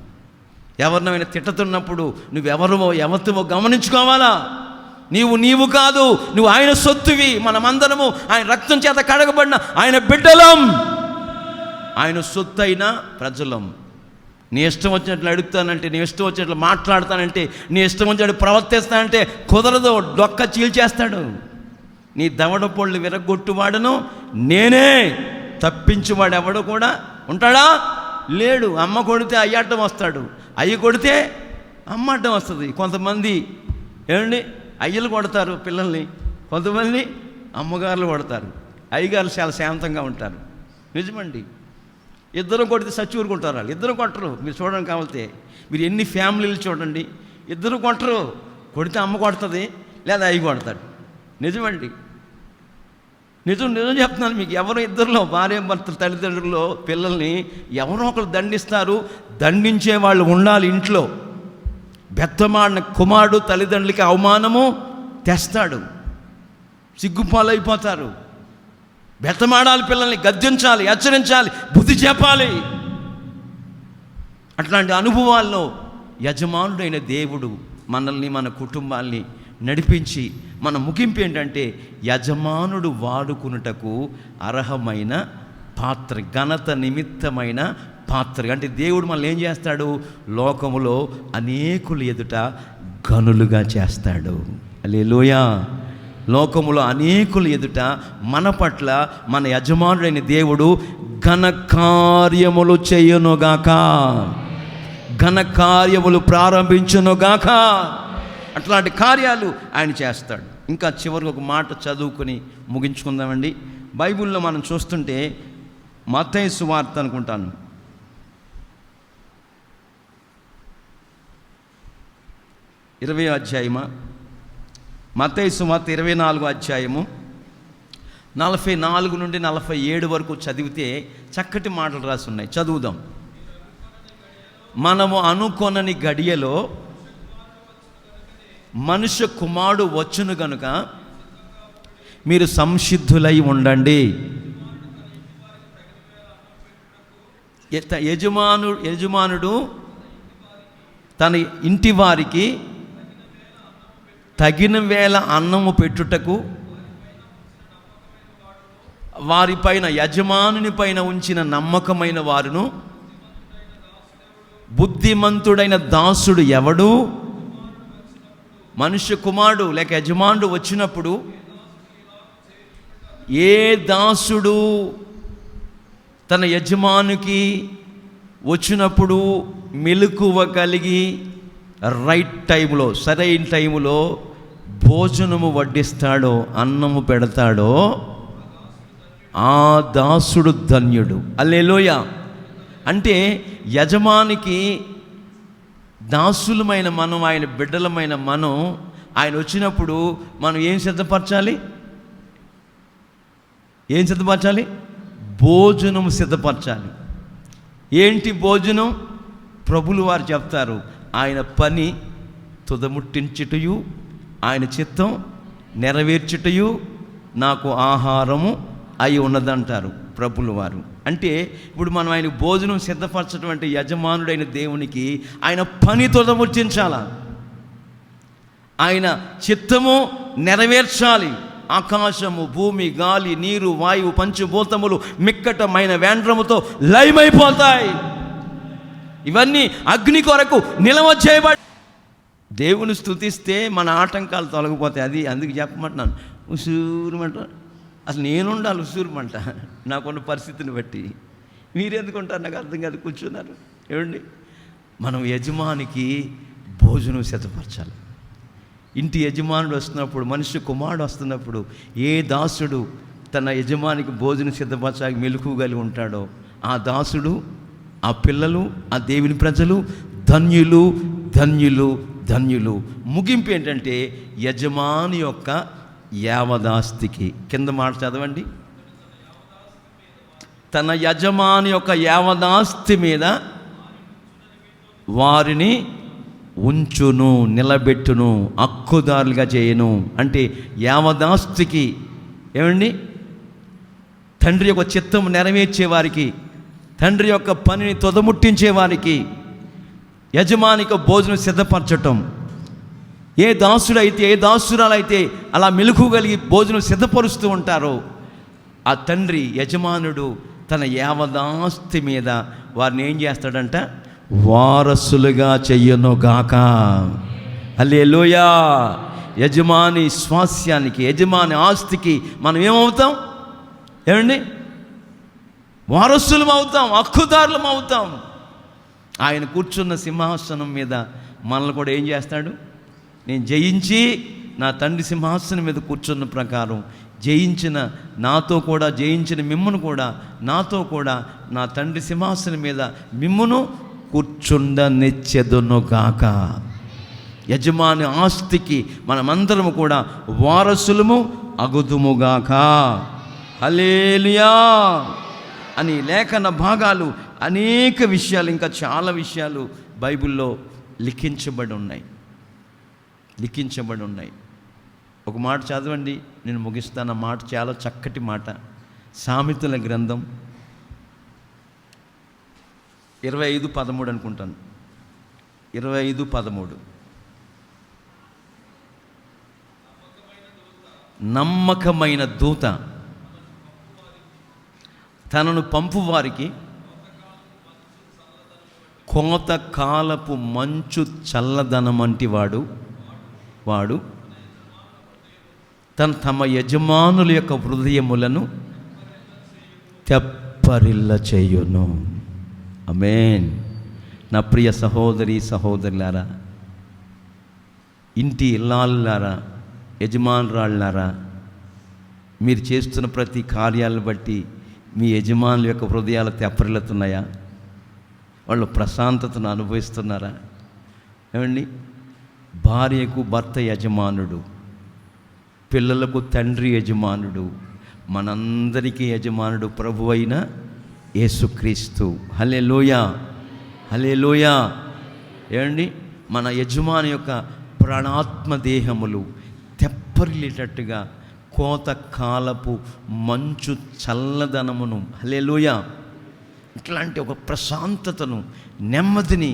ఎవరినైనా తిట్టుతున్నప్పుడు ఎవరితో గమనించుకోవాలా. నీవు కాదు, నువ్వు ఆయన సొత్తువి. మనమందరము ఆయన రక్తం చేత కడగబడిన ఆయన బిడ్డలం, ఆయన సొత్తు అయిన ప్రజలం. నీ ఇష్టం వచ్చినట్లు అడుగుతానంటే, నీ ఇష్టం వచ్చినట్లు మాట్లాడతానంటే, నీ ఇష్టం వచ్చినట్టు ప్రవర్తిస్తానంటే కుదరదు, డొక్క చీల్చేస్తాడు. నీ దవడ పొళ్ళు విరగొట్టువాడను నేనే, తప్పించువాడు ఎవడు కూడా ఉంటాడా? లేడు. అమ్మ కొడితే అయ్యడ్డం వస్తాడు, అయ్యి కొడితే అమ్మ అడ్డం వస్తుంది. కొంతమంది ఏమండి అయ్యలు కొడతారు పిల్లల్ని, కొంతమంది అమ్మగారులు కొడతారు, అయ్యగారులు చాలా శాంతంగా ఉంటారు. నిజమండి. ఇద్దరు కొడితే చచ్చి ఊరుకుంటారు వాళ్ళు. ఇద్దరు కొట్టరు. మీరు చూడడానికి కావాలితే మీరు ఎన్ని ఫ్యామిలీలు చూడండి, ఇద్దరు కొట్టరు. కొడితే అమ్మ కొడుతుంది, లేదా అయ్యి కొడతాడు. నిజమండి. నిజం చెప్తున్నాను మీకు. ఎవరో ఇద్దరిలో, భార్య భర్తలు, తల్లిదండ్రుల్లో పిల్లల్ని ఎవరో ఒకరు దండిస్తారు. దండించే వాళ్ళు ఉండాలి ఇంట్లో. బెత్తమాడిన కుమారుడు తల్లిదండ్రులకి అవమానము తెస్తాడు, సిగ్గుపాలైపోతారు. బెత్తమాడాలి, పిల్లల్ని గద్దించాలి, హెచ్చరించాలి, బుద్ధి చెప్పాలి. అట్లాంటి అనుభవాల్లో యజమానుడైన దేవుడు మనల్ని, మన కుటుంబాల్ని నడిపించి, మన ముగింపు ఏంటంటే యజమానుడు వాడుకున్నటకు అర్హమైన పాత్ర, ఘనత నిమిత్తమైన పాత్ర. అంటే దేవుడు మనల్ని ఏం చేస్తాడు? లోకములో అనేకులు ఎదుట గనులుగా చేస్తాడు. హల్లెలూయా. లోకములో అనేకులు ఎదుట మన పట్ల మన యజమానుడైన దేవుడు ఘన కార్యములు చేయునుగాక, ఘన కార్యములు ప్రారంభించునుగాక. అట్లాంటి కార్యాలు ఆయన చేస్తాడు. ఇంకా చివరికి ఒక మాట చదువుకొని ముగించుకుందామండి. బైబిల్లో మనం చూస్తుంటే మత్తయి సువార్త అనుకుంటాను, 20వ అధ్యాయమా, మత్తయి సువార్త 24వ అధ్యాయము 44 నుండి 47 వరకు చదివితే చక్కటి మాటలు రాసి ఉన్నాయి. చదువుదాం. మనము అనుకొనని గడియలో మనుష్య కుమారుడు వచ్చును గనుక మీరు సంసిద్ధులై ఉండండి. యజమానుడు తన ఇంటి వారికి తగిన వేళ అన్నము పెట్టుటకు వారిపైన, యజమానుని పైన ఉంచిన నమ్మకమైన వారును, బుద్ధిమంతుడైన దాసుడు ఎవడు? మనుష్య కుమారుడు లేక యజమానుడు వచ్చినప్పుడు ఏ దాసుడు తన యజమానికి వచ్చినప్పుడు మెలకువ కలిగి రైట్ టైంలో, సరైన టైంలో భోజనము వడ్డిస్తాడో, అన్నము పెడతాడో ఆ దాసుడు ధన్యుడు. హల్లెలూయా. అంటే యజమానికి దాసులమైన మనం, ఆయన బిడ్డలమైన మనం, ఆయన వచ్చినప్పుడు మనం ఏం సిద్ధపరచాలి? ఏం సిద్ధపరచాలి? భోజనం సిద్ధపరచాలి. ఏంటి భోజనం? ప్రభులు వారు చెప్తారు, ఆయన పని తుదముట్టించుటయు, ఆయన చిత్తం నెరవేర్చుటయు నాకు ఆహారము అయి ఉన్నదంటారు ప్రభులు వారు. అంటే ఇప్పుడు మనం ఆయన భోజనం సిద్ధపరచడం అంటే యజమానుడైన దేవునికి ఆయన పని తుదముట్టించాల, ఆయన చిత్తము నెరవేర్చాలి. ఆకాశము, భూమి, గాలి, నీరు, వాయువు, పంచభూతములు మిక్కటమైన వేండ్రముతో లయమైపోతాయి. ఇవన్నీ అగ్ని కొరకు నిలవ చేయబడి దేవుని స్తుతిస్తే మన ఆటంకాలు తొలగిపోతాయి. అది అందుకు చెప్పమంటున్నాను, ఉసూరుమంట. అసలు నేనుండాలి ఉసూరుమంట, నాకున్న పరిస్థితిని బట్టి. మీరెందుకుంటారు నాకు అర్థం కాదు. కూర్చున్నారు ఏమండి. మనం యజమానికి భోజనం సిద్ధపరచాలి. ఇంటి యజమానుడు వస్తున్నప్పుడు, మనిషి కుమారుడు వస్తున్నప్పుడు ఏ దాసుడు తన యజమానికి భోజనం సిద్ధపరచాలి మెలకువగలిగి ఉంటాడో ఆ దాసుడు, ఆ పిల్లలు, ఆ దేవుని ప్రజలు ధన్యులు, ధన్యులు, ధన్యులు. ముగింపు ఏంటంటే యజమాని యొక్క యావదాస్తికి. కింద మాట చదవండి. తన యజమాని యొక్క యావదాస్తి మీద వారిని ఉంచును, నిలబెట్టును, హక్కుదారులుగా చేయను. అంటే యావదాస్తికి ఏమండి, తండ్రి యొక్క చిత్తం నెరవేర్చే వారికి, తండ్రి యొక్క పనిని తుదముట్టించే వారికి యజమానిక భోజనం సిద్ధపరచటం. ఏ దాసుడైతే, ఏ దాసురాలైతే అలా మెలకువగలిగి భోజనం సిద్ధపరుస్తూ ఉంటారో ఆ తండ్రి, యజమానుడు తన యావదాస్తి మీద వారిని ఏం చేస్తాడంట? వారసులుగా చెయ్యనుగాక. హల్లెలూయా. యజమాని స్వాస్యానికి, యజమాని ఆస్తికి మనం ఏమవుతాం? ఏమండి, వారసులం అవుతాం, హక్కుదారులం అవుతాం. ఆయన కూర్చున్న సింహాసనం మీద మనల్ని కూడా ఏం చేస్తాడు? నేను జయించి నా తండ్రి సింహాసనం మీద కూర్చున్న ప్రకారం జయించిన నాతో కూడా, జయించిన మిమ్మును కూడా నాతో కూడా నా తండ్రి సింహాసనం మీద మిమ్మును కూర్చుండనిచ్చెదనుగాక. యజమాని ఆస్తికి మనమందరము కూడా వారసులము అగుదుముగాక. హల్లెలూయా అని లేఖన భాగాలు, అనేక విషయాలు, ఇంకా చాలా విషయాలు బైబిల్లో లిఖించబడి ఉన్నాయి. ఒక మాట చదవండి, నేను ముగిస్తాను. మాట చాలా చక్కటి మాట. సామెతల గ్రంథం 25:13 అనుకుంటాను. 25:13. నమ్మకమైన దూత తనను పంపువారికి కోతకాలపు మంచు చల్లదనమంటి వాడు తమ యజమానుల యొక్క హృదయములను తెప్పరిల్ల చేయును. ఆమేన్. నా ప్రియ సహోదరి సహోదరులారా, ఇంటి ఇల్లాలులారా, యజమానురాళ్ళారా, మీరు చేస్తున్న ప్రతి కార్యాలను బట్టి మీ యజమానుల యొక్క హృదయాలు తెప్పరిల్లుతున్నాయా? వాళ్ళు ప్రశాంతతను అనుభవిస్తున్నారా? ఏమండి, భార్యకు భర్త యజమానుడు, పిల్లలకు తండ్రి యజమానుడు, మనందరికీ యజమానుడు ప్రభువైన యేసుక్రీస్తు. హల్లెలూయా, హల్లెలూయా. ఏమండి, మన యజమాని యొక్క ప్రాణాత్మ దేహములు తెప్పరిల్లేటట్టుగా కోతకాలపు మంచు చల్లదనమును, హల్లెలూయా, ఇట్లాంటి ఒక ప్రశాంతతను, నెమ్మదిని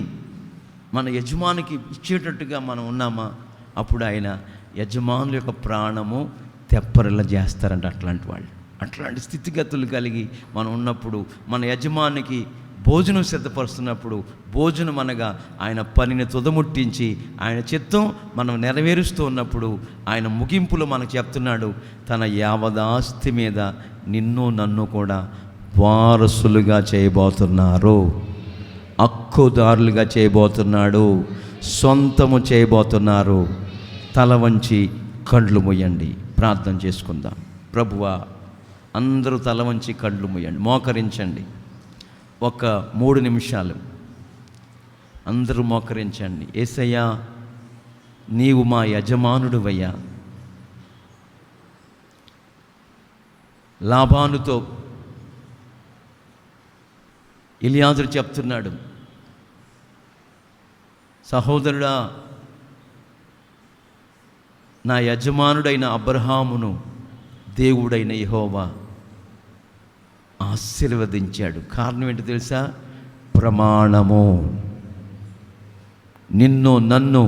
మన యజమానికి ఇచ్చేటట్టుగా మనం ఉన్నామా? అప్పుడు ఆయన యజమానుల యొక్క ప్రాణము తెప్పరిల్ల చేస్తారంట. అట్లాంటి స్థితిగతులు కలిగి మనం ఉన్నప్పుడు, మన యజమానికి భోజనం సిద్ధపరుస్తున్నప్పుడు, భోజనం అనగా ఆయన పనిని తుదముట్టించి ఆయన చిత్తం మనం నెరవేరుస్తూ ఉన్నప్పుడు, ఆయన ముగింపులో మనకు చెప్తున్నాడు, తన యావదాస్తి మీద నిన్ను నన్ను కూడా వారసులుగా చేయబోతున్నారు, హక్కుదారులుగా చేయబోతున్నాడు, సొంతము చేయబోతున్నారు. తల వంచి కళ్ళు మూయండి, ప్రార్థన చేసుకుందాం. ప్రభువా, అందరూ తల వంచి కళ్ళు మూయండి, మోకరించండి. ఒక 3 నిమిషాలు అందరూ మోకరించండి. యేసయ్యా, నీవు మా యజమానుడివయ్యా. లాబానుతో ఎలియాజరు చెప్తున్నాడు, సహోదరుడా, నా యజమానుడైన అబ్రహామును దేవుడైన యెహోవా ఆశీర్వదించాడు. కారణం ఏంటో తెలుసా? ప్రమాణము. నిన్ను నన్ను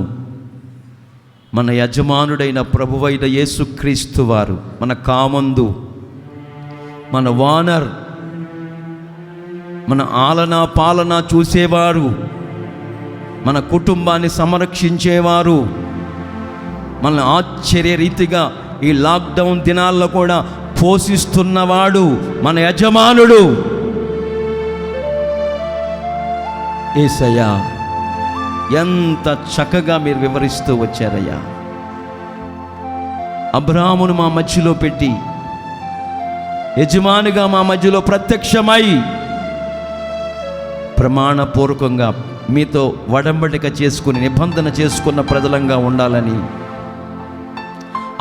మన యజమానుడైన ప్రభువైన యేసుక్రీస్తు వారు, మన కామందు, మన వానర్, మన ఆలనా పాలన చూసేవారు, మన కుటుంబాన్ని సంరక్షించేవారు, మనల్ని ఆశ్చర్య రీతిగా ఈ లాక్డౌన్ దినాల్లో కూడా పోషిస్తున్నవాడు మన యజమానుడు యేసయ్యా. ఎంత చక్కగా మీరు వివరిస్తూ వచ్చారయ్యా. అబ్రాహామును మా మధ్యలో పెట్టి యజమానిగా మా మధ్యలో ప్రత్యక్షమై ప్రమాణపూర్వకంగా మీతో వడంబడిక చేసుకుని నిబంధన చేసుకున్న ప్రజలంగా ఉండాలని,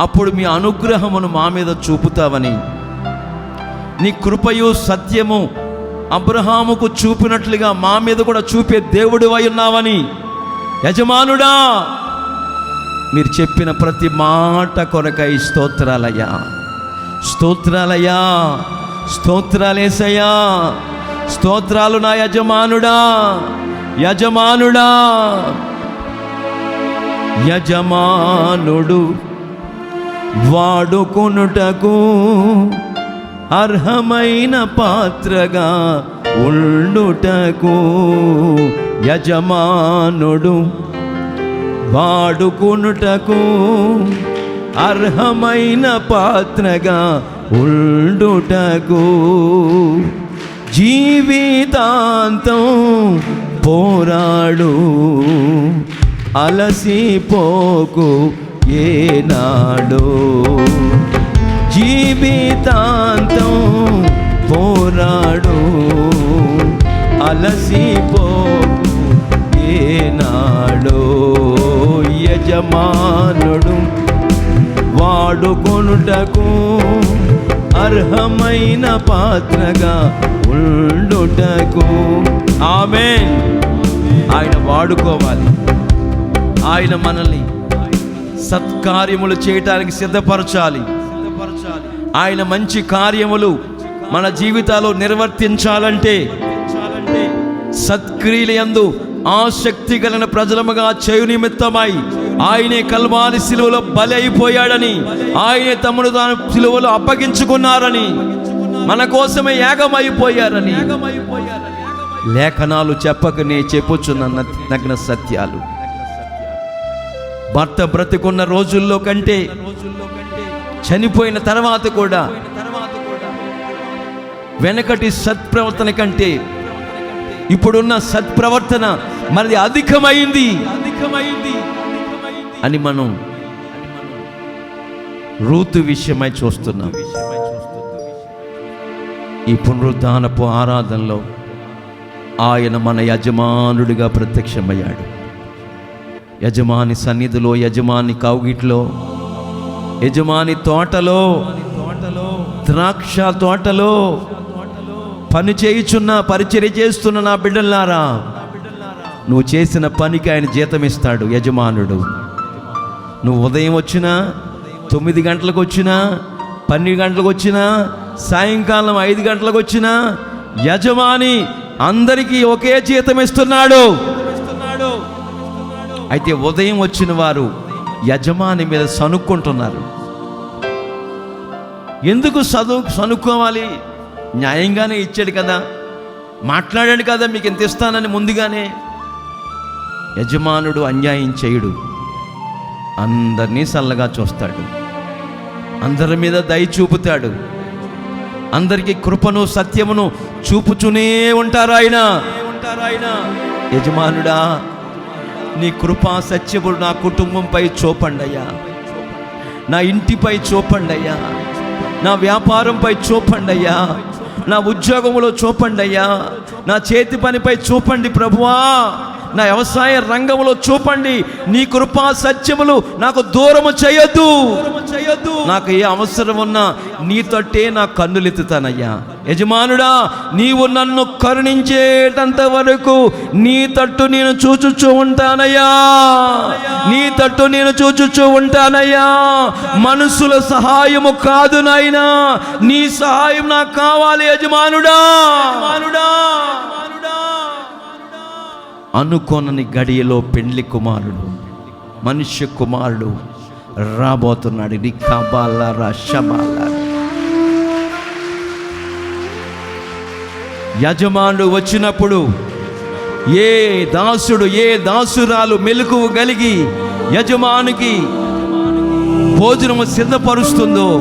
అప్పుడు మీ అనుగ్రహమును మా మీద చూపుతావని, నీ కృపయు సత్యము అబ్రహాముకు చూపినట్లుగా మా మీద కూడా చూపే దేవుడివై ఉన్నావని, యజమానుడా, మీరు చెప్పిన ప్రతి మాట కొరకై స్తోత్రాలయ్యా, స్తోత్రాలయ్యా, స్తోత్రాలేసయ్యా, స్తోత్రాలు నా యజమానుడా, యజమానుడా. యజమానుడు వాడుకొనుటకు అర్హమైన పాత్రగా ఉండుటకు, యజమానుడు వాడుకొనుటకు అర్హమైన పాత్రగా ఉండుటకు, జీవితాంతం పోరాడు, అలసిపోకు ఏనాడు, జీవితాంతం పోరాడు, అలసిపోకు ఏనాడు, యజమానుడు వాడుకొనుటకు అర్హమైన పాత్రగా ఉండుటకు. ఆమేన్. ఆయన వాడుకోవాలి, ఆయన మనల్ని సత్కార్యములు చేయటానికి సిద్ధపరచాలి. ఆయన మంచి కార్యములు మన జీవితాలు నిర్వర్తించాలంటే సత్క్రియల యందు ఆసక్తి కలిగిన ప్రజలముగా చేయు నిమిత్తమై ఆయనే కల్వారి సిలువలో బలి అయిపోయాడని, ఆయనే తమను తాను సిలువలో అప్పగించుకున్నారని, మన కోసమే యాగమైపోయారని లేఖనాలు చెప్పకనే చెప్పుచున్న నగ్న సత్యాలు. భర్త బ్రతికున్న రోజుల్లో కంటే చనిపోయిన తర్వాత కూడా వెనకటి సత్ప్రవర్తన కంటే ఇప్పుడున్న సత్ప్రవర్తన మనది అధికమైంది అని మనం రూతు విషయమై చూస్తున్నాం. ఈ పునరుద్ధానపు ఆరాధనలో ఆయన మన యజమానుడిగా ప్రత్యక్షమయ్యాడు. యజమాని సన్నిధిలో, యజమాని కౌగిట్లో, యజమాని తోటలో, ద్రాక్ష తోటలో పని చేయుచున్న, పరిచర్య చేస్తున్న నా బిడ్డలారా, నువ్వు చేసిన పనికి ఆయన జీతం ఇస్తాడు యజమానుడు. నువ్వు ఉదయం వచ్చినా, 9 గంటలకు వచ్చినా, 12 గంటలకు వచ్చినా, సాయంకాలం 5 గంటలకు వచ్చినా యజమాని అందరికీ ఒకే జీతం ఇస్తున్నాడు. అయితే ఉదయం వచ్చిన వారు యజమాని మీద సనుక్కుంటున్నారు. ఎందుకు సనుక్కోవాలి? న్యాయంగానే ఇచ్చాడు కదా, మాట్లాడాడు కదా మీకు ఇంత ఇస్తానని ముందుగానే. యజమానుడు అన్యాయం చేయుడు, అందరినీ చల్లగా చూస్తాడు, అందరి మీద దయ చూపుతాడు, అందరికీ కృపను సత్యమును చూపుచునే ఉంటారు ఆయన. యజమానుడా, నీ కృపా సత్యములు నా కుటుంబంపై చూపండి అయ్యా, నా ఇంటిపై చూపండి అయ్యా, నా వ్యాపారంపై చూపండి అయ్యా, నా ఉద్యోగంలో చూపండి అయ్యా, నా చేతి పనిపై చూపండి ప్రభువా, నా వ్యవసాయ రంగంలో చూపండి. నీ కృపా సత్యములు నాకు దూరము చేయొద్దు. నాకు ఏ అవసరం ఉన్నా నీ తట్టే నా కన్నులెత్తుతానయ్యా. యజమానుడా, నీవు నన్ను కరుణించేటంత వరకు నీ తట్టు నేను చూచుచూ ఉంటానయ్యా, నీ తట్టు నేను చూచుచూ ఉంటానయ్యా. మనుషుల సహాయము కాదు నాయనా, నీ సహాయం నాకు కావాలి యజమానుడా. అనుకోనని గడియలో పెండ్లి కుమారుడు, మనుష్య కుమారుడు రాబోతున్నాడు. యజమానుడు వచ్చినప్పుడు ఏ దాసుడు, ఏ దాసురాలు మెలకువ కలిగి యజమానికి భోజనము సిద్ధపరుస్తుందో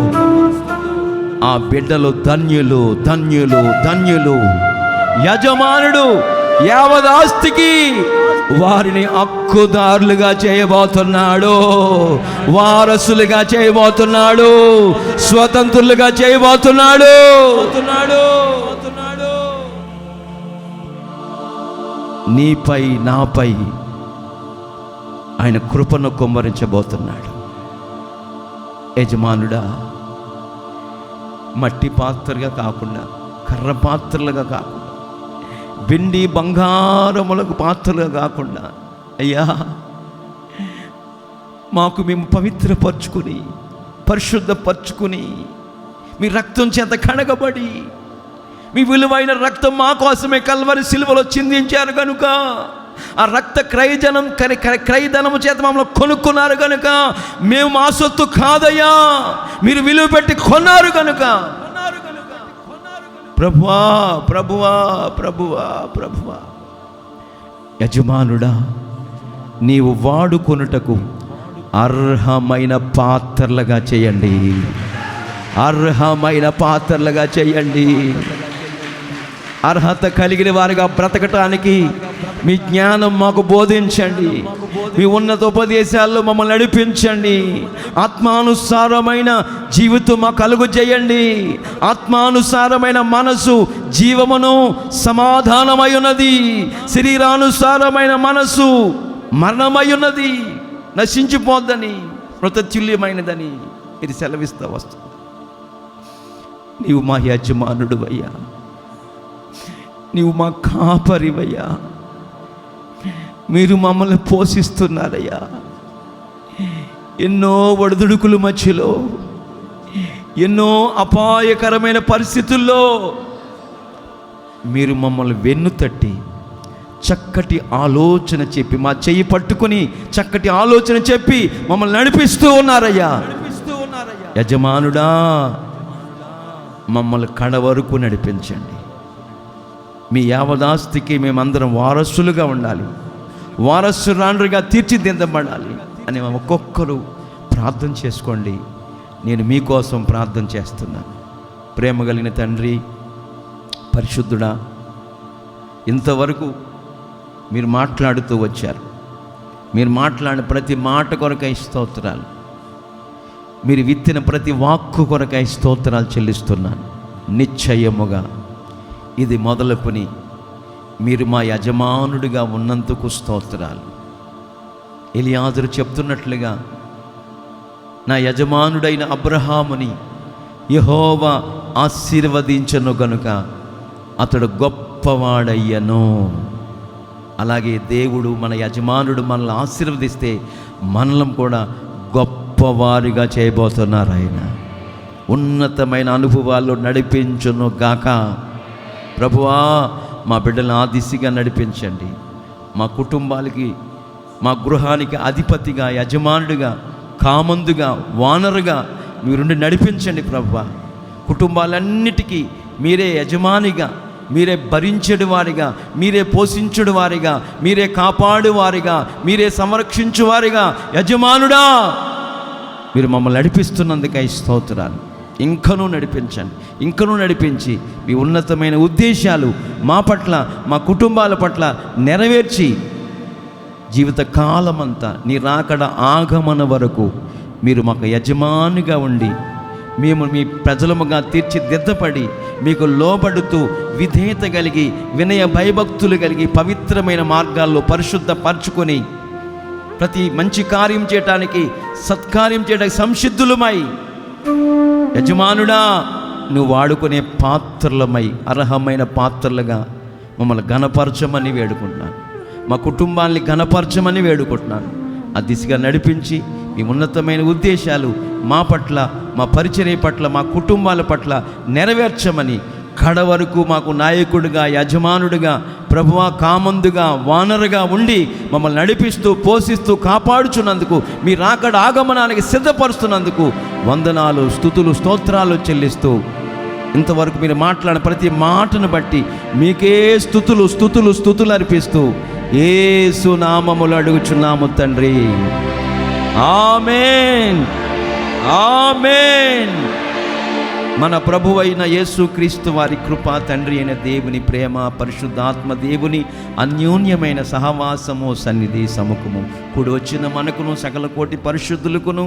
ఆ బిడ్డలు ధన్యులు, ధన్యులు, ధన్యులు. యజమానుడు యావదాస్తికి వారిని హక్కుదారులుగా చేయబోతున్నాడు, వారసులుగా చేయబోతున్నాడు, స్వతంత్రులుగా చేయబోతున్నాడు. నీపై, నాపై ఆయన కృపను కుమ్మరించబోతున్నాడు. యజమానుడా, మట్టి పాత్రలుగా కాకుండా, కర్ర పాత్రలుగా కాకుండా, వెండి బంగారములకు పాత్రలుగా కాకుండా, అయ్యా మాకు మేము పవిత్రపరచుకుని, పరిశుద్ధపరచుకుని, మీ రక్తం చేత కడగబడి, మీ విలువైన రక్తం మా కోసమే కల్వరి సిలువలో చిందించారు కనుక, ఆ రక్త క్రయధనము చేత మమ్మల్ని కొనుక్కున్నారు కనుక, మేము మా సొత్తు కాదయ్యా, మీరు విలువ పెట్టి కొన్నారు కనుక. ప్రభువా, ప్రభువా, ప్రభువా, ప్రభువా, యజమానుడా, నీవు వాడుకొనుటకు అర్హమైన పాత్రలుగా చేయండి, అర్హమైన పాత్రలుగా చేయండి. అర్హత కలిగిన వారిగా బ్రతకటానికి మీ జ్ఞానం మాకు బోధించండి, మీ ఉన్నత ఉపదేశాల్లో మమ్మల్ని నడిపించండి. ఆత్మానుసారమైన జీవితం మాకు కలుగు చేయండి. ఆత్మానుసారమైన మనసు జీవమును సమాధానమై ఉన్నది, శరీరానుసారమైన మనసు మరణమై ఉన్నది, నశించిపోద్దని, మృతతుల్యమైనదని ఇది సెలవిస్తా వస్తుంది. నీవు మా యజమానుడు అయ్యా, నీవు మా కాపరివయ్యా, మీరు మమ్మల్ని పోషిస్తున్నారయ్యా. ఎన్నో ఒడిదుడుకుల మధ్యలో, ఎన్నో అపాయకరమైన పరిస్థితుల్లో మీరు మమ్మల్ని వెన్ను తట్టి చక్కటి ఆలోచన చెప్పి, మా చెయ్యి పట్టుకొని చక్కటి ఆలోచన చెప్పి మమ్మల్ని నడిపిస్తూ ఉన్నారయ్యా. యజమానుడా, మమ్మల్ని కడ వరకు నడిపించండి. మీ యావదాస్తికి మేమందరం వారసులుగా ఉండాలి, వారసురాండ్రుగా తీర్చిదిద్దబడాలి అని ఒక్కొక్కరు ప్రార్థన చేసుకోండి. నేను మీకోసం ప్రార్థన చేస్తున్నాను. ప్రేమ కలిగిన తండ్రి, పరిశుద్ధుడా, ఇంతవరకు మీరు మాట్లాడుతూ వచ్చారు. మీరు మాట్లాడిన ప్రతి మాట కొరకై స్తోత్రాలు. మీరు విత్తిన ప్రతి వాక్కు కొరకై స్తోత్రాలు చెల్లిస్తున్నాను. నిశ్చయముగా ఇది మొదలుకొని మీరు మా యజమానుడిగా ఉన్నందుకు స్తోత్రాలు. ఎలియాజరు చెప్తున్నట్లుగా, నా యజమానుడైన అబ్రహాముని యెహోవా ఆశీర్వదించను గనుక అతడు గొప్పవాడయ్యను. అలాగే దేవుడు, మన యజమానుడు మనల్ని ఆశీర్వదిస్తే మనల్ని కూడా గొప్పవారిగా చేయబోతున్నారు. ఆయన ఉన్నతమైన అనుభవాల్లో నడిపించును గాక. ప్రభువా, మా బిడ్డలను ఆ దిశగా నడిపించండి. మా కుటుంబాలకి, మా గృహానికి అధిపతిగా, యజమానుడిగా, కామందుగా, వానరుగా మీరుండి నడిపించండి ప్రభువా. కుటుంబాలన్నిటికీ మీరే యజమానిగా, మీరే భరించెడు వారిగా, మీరే పోషించుడు వారిగా, మీరే కాపాడు వారిగా, మీరే సంరక్షించు వారిగా, యజమానుడా మీరు మమ్మల్ని నడిపిస్తున్నందుకై స్తోత్రాలు. ఇంకనూ నడిపించండి, ఇంకనూ నడిపించి మీ ఉన్నతమైన ఉద్దేశాలు మా పట్ల, మా కుటుంబాల పట్ల నెరవేర్చి జీవితకాలమంతా నీ రాకడ ఆగమన వరకు మీరు మాకు యజమానిగా ఉండి మేము మీ ప్రజలముగా తీర్చిదిద్దపడి మీకు లోబడుతూ విధేయత కలిగి, వినయ భయభక్తులు కలిగి, పవిత్రమైన మార్గాల్లో పరిశుద్ధపరచుకొని ప్రతి మంచి కార్యం చేయటానికి, సత్కార్యం చేయడానికి సంసిద్ధులమై, యజమానుడా నువ్వు వాడుకునే పాత్రలమై, అర్హమైన పాత్రలుగా మమ్మల్ని ఘనపరచమని వేడుకుంటున్నాను. మా కుటుంబాన్ని ఘనపరచమని వేడుకుంటున్నాను. ఆ దిశగా నడిపించి మీ ఉన్నతమైన ఉద్దేశాలు మా పట్ల, మా పరిచర్య పట్ల, మా కుటుంబాల పట్ల నెరవేర్చమని, కడ వరకు మాకు నాయకుడిగా, యజమానుడిగా, ప్రభువా, కామందుగా, వానరుగా ఉండి మమ్మల్ని నడిపిస్తూ, పోషిస్తూ, కాపాడుచున్నందుకు, మీ రాకడ ఆగమనానికి సిద్ధపరుస్తున్నందుకు వందనాలు, స్తుతులు, స్తోత్రాలు చెల్లిస్తూ, ఇంతవరకు మీరు ప్రతి మాటను బట్టి మీకే స్తుతులు స్తుతులు స్తుతులు అర్పిస్తూ యేసు నామములో అడుగుచున్నాము తండ్రి. ఆమేన్, ఆమేన్. మన ప్రభువైన యేసుక్రీస్తు వారి కృప, తండ్రి అయిన దేవుని ప్రేమ, పరిశుద్ధాత్మ దేవుని అన్యోన్యమైన సహవాసము, సన్నిధి, సముఖము కూడి వచ్చిన మనకును, సకల కోటి పరిశుద్ధులకును,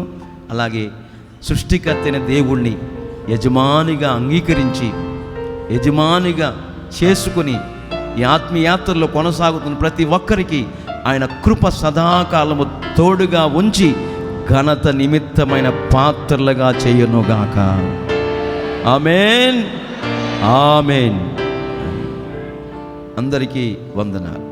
అలాగే సృష్టికర్తైన దేవుణ్ణి యజమానిగా అంగీకరించి, యజమానిగా చేసుకుని ఈ ఆత్మీయాత్రలో కొనసాగుతున్న ప్రతి ఒక్కరికి ఆయన కృప సదాకాలము తోడుగా ఉంచి ఘనత నిమిత్తమైన పాత్రలుగా చేయునుగాక. ఆమేన్, ఆమేన్. అందరికీ వందనాలు.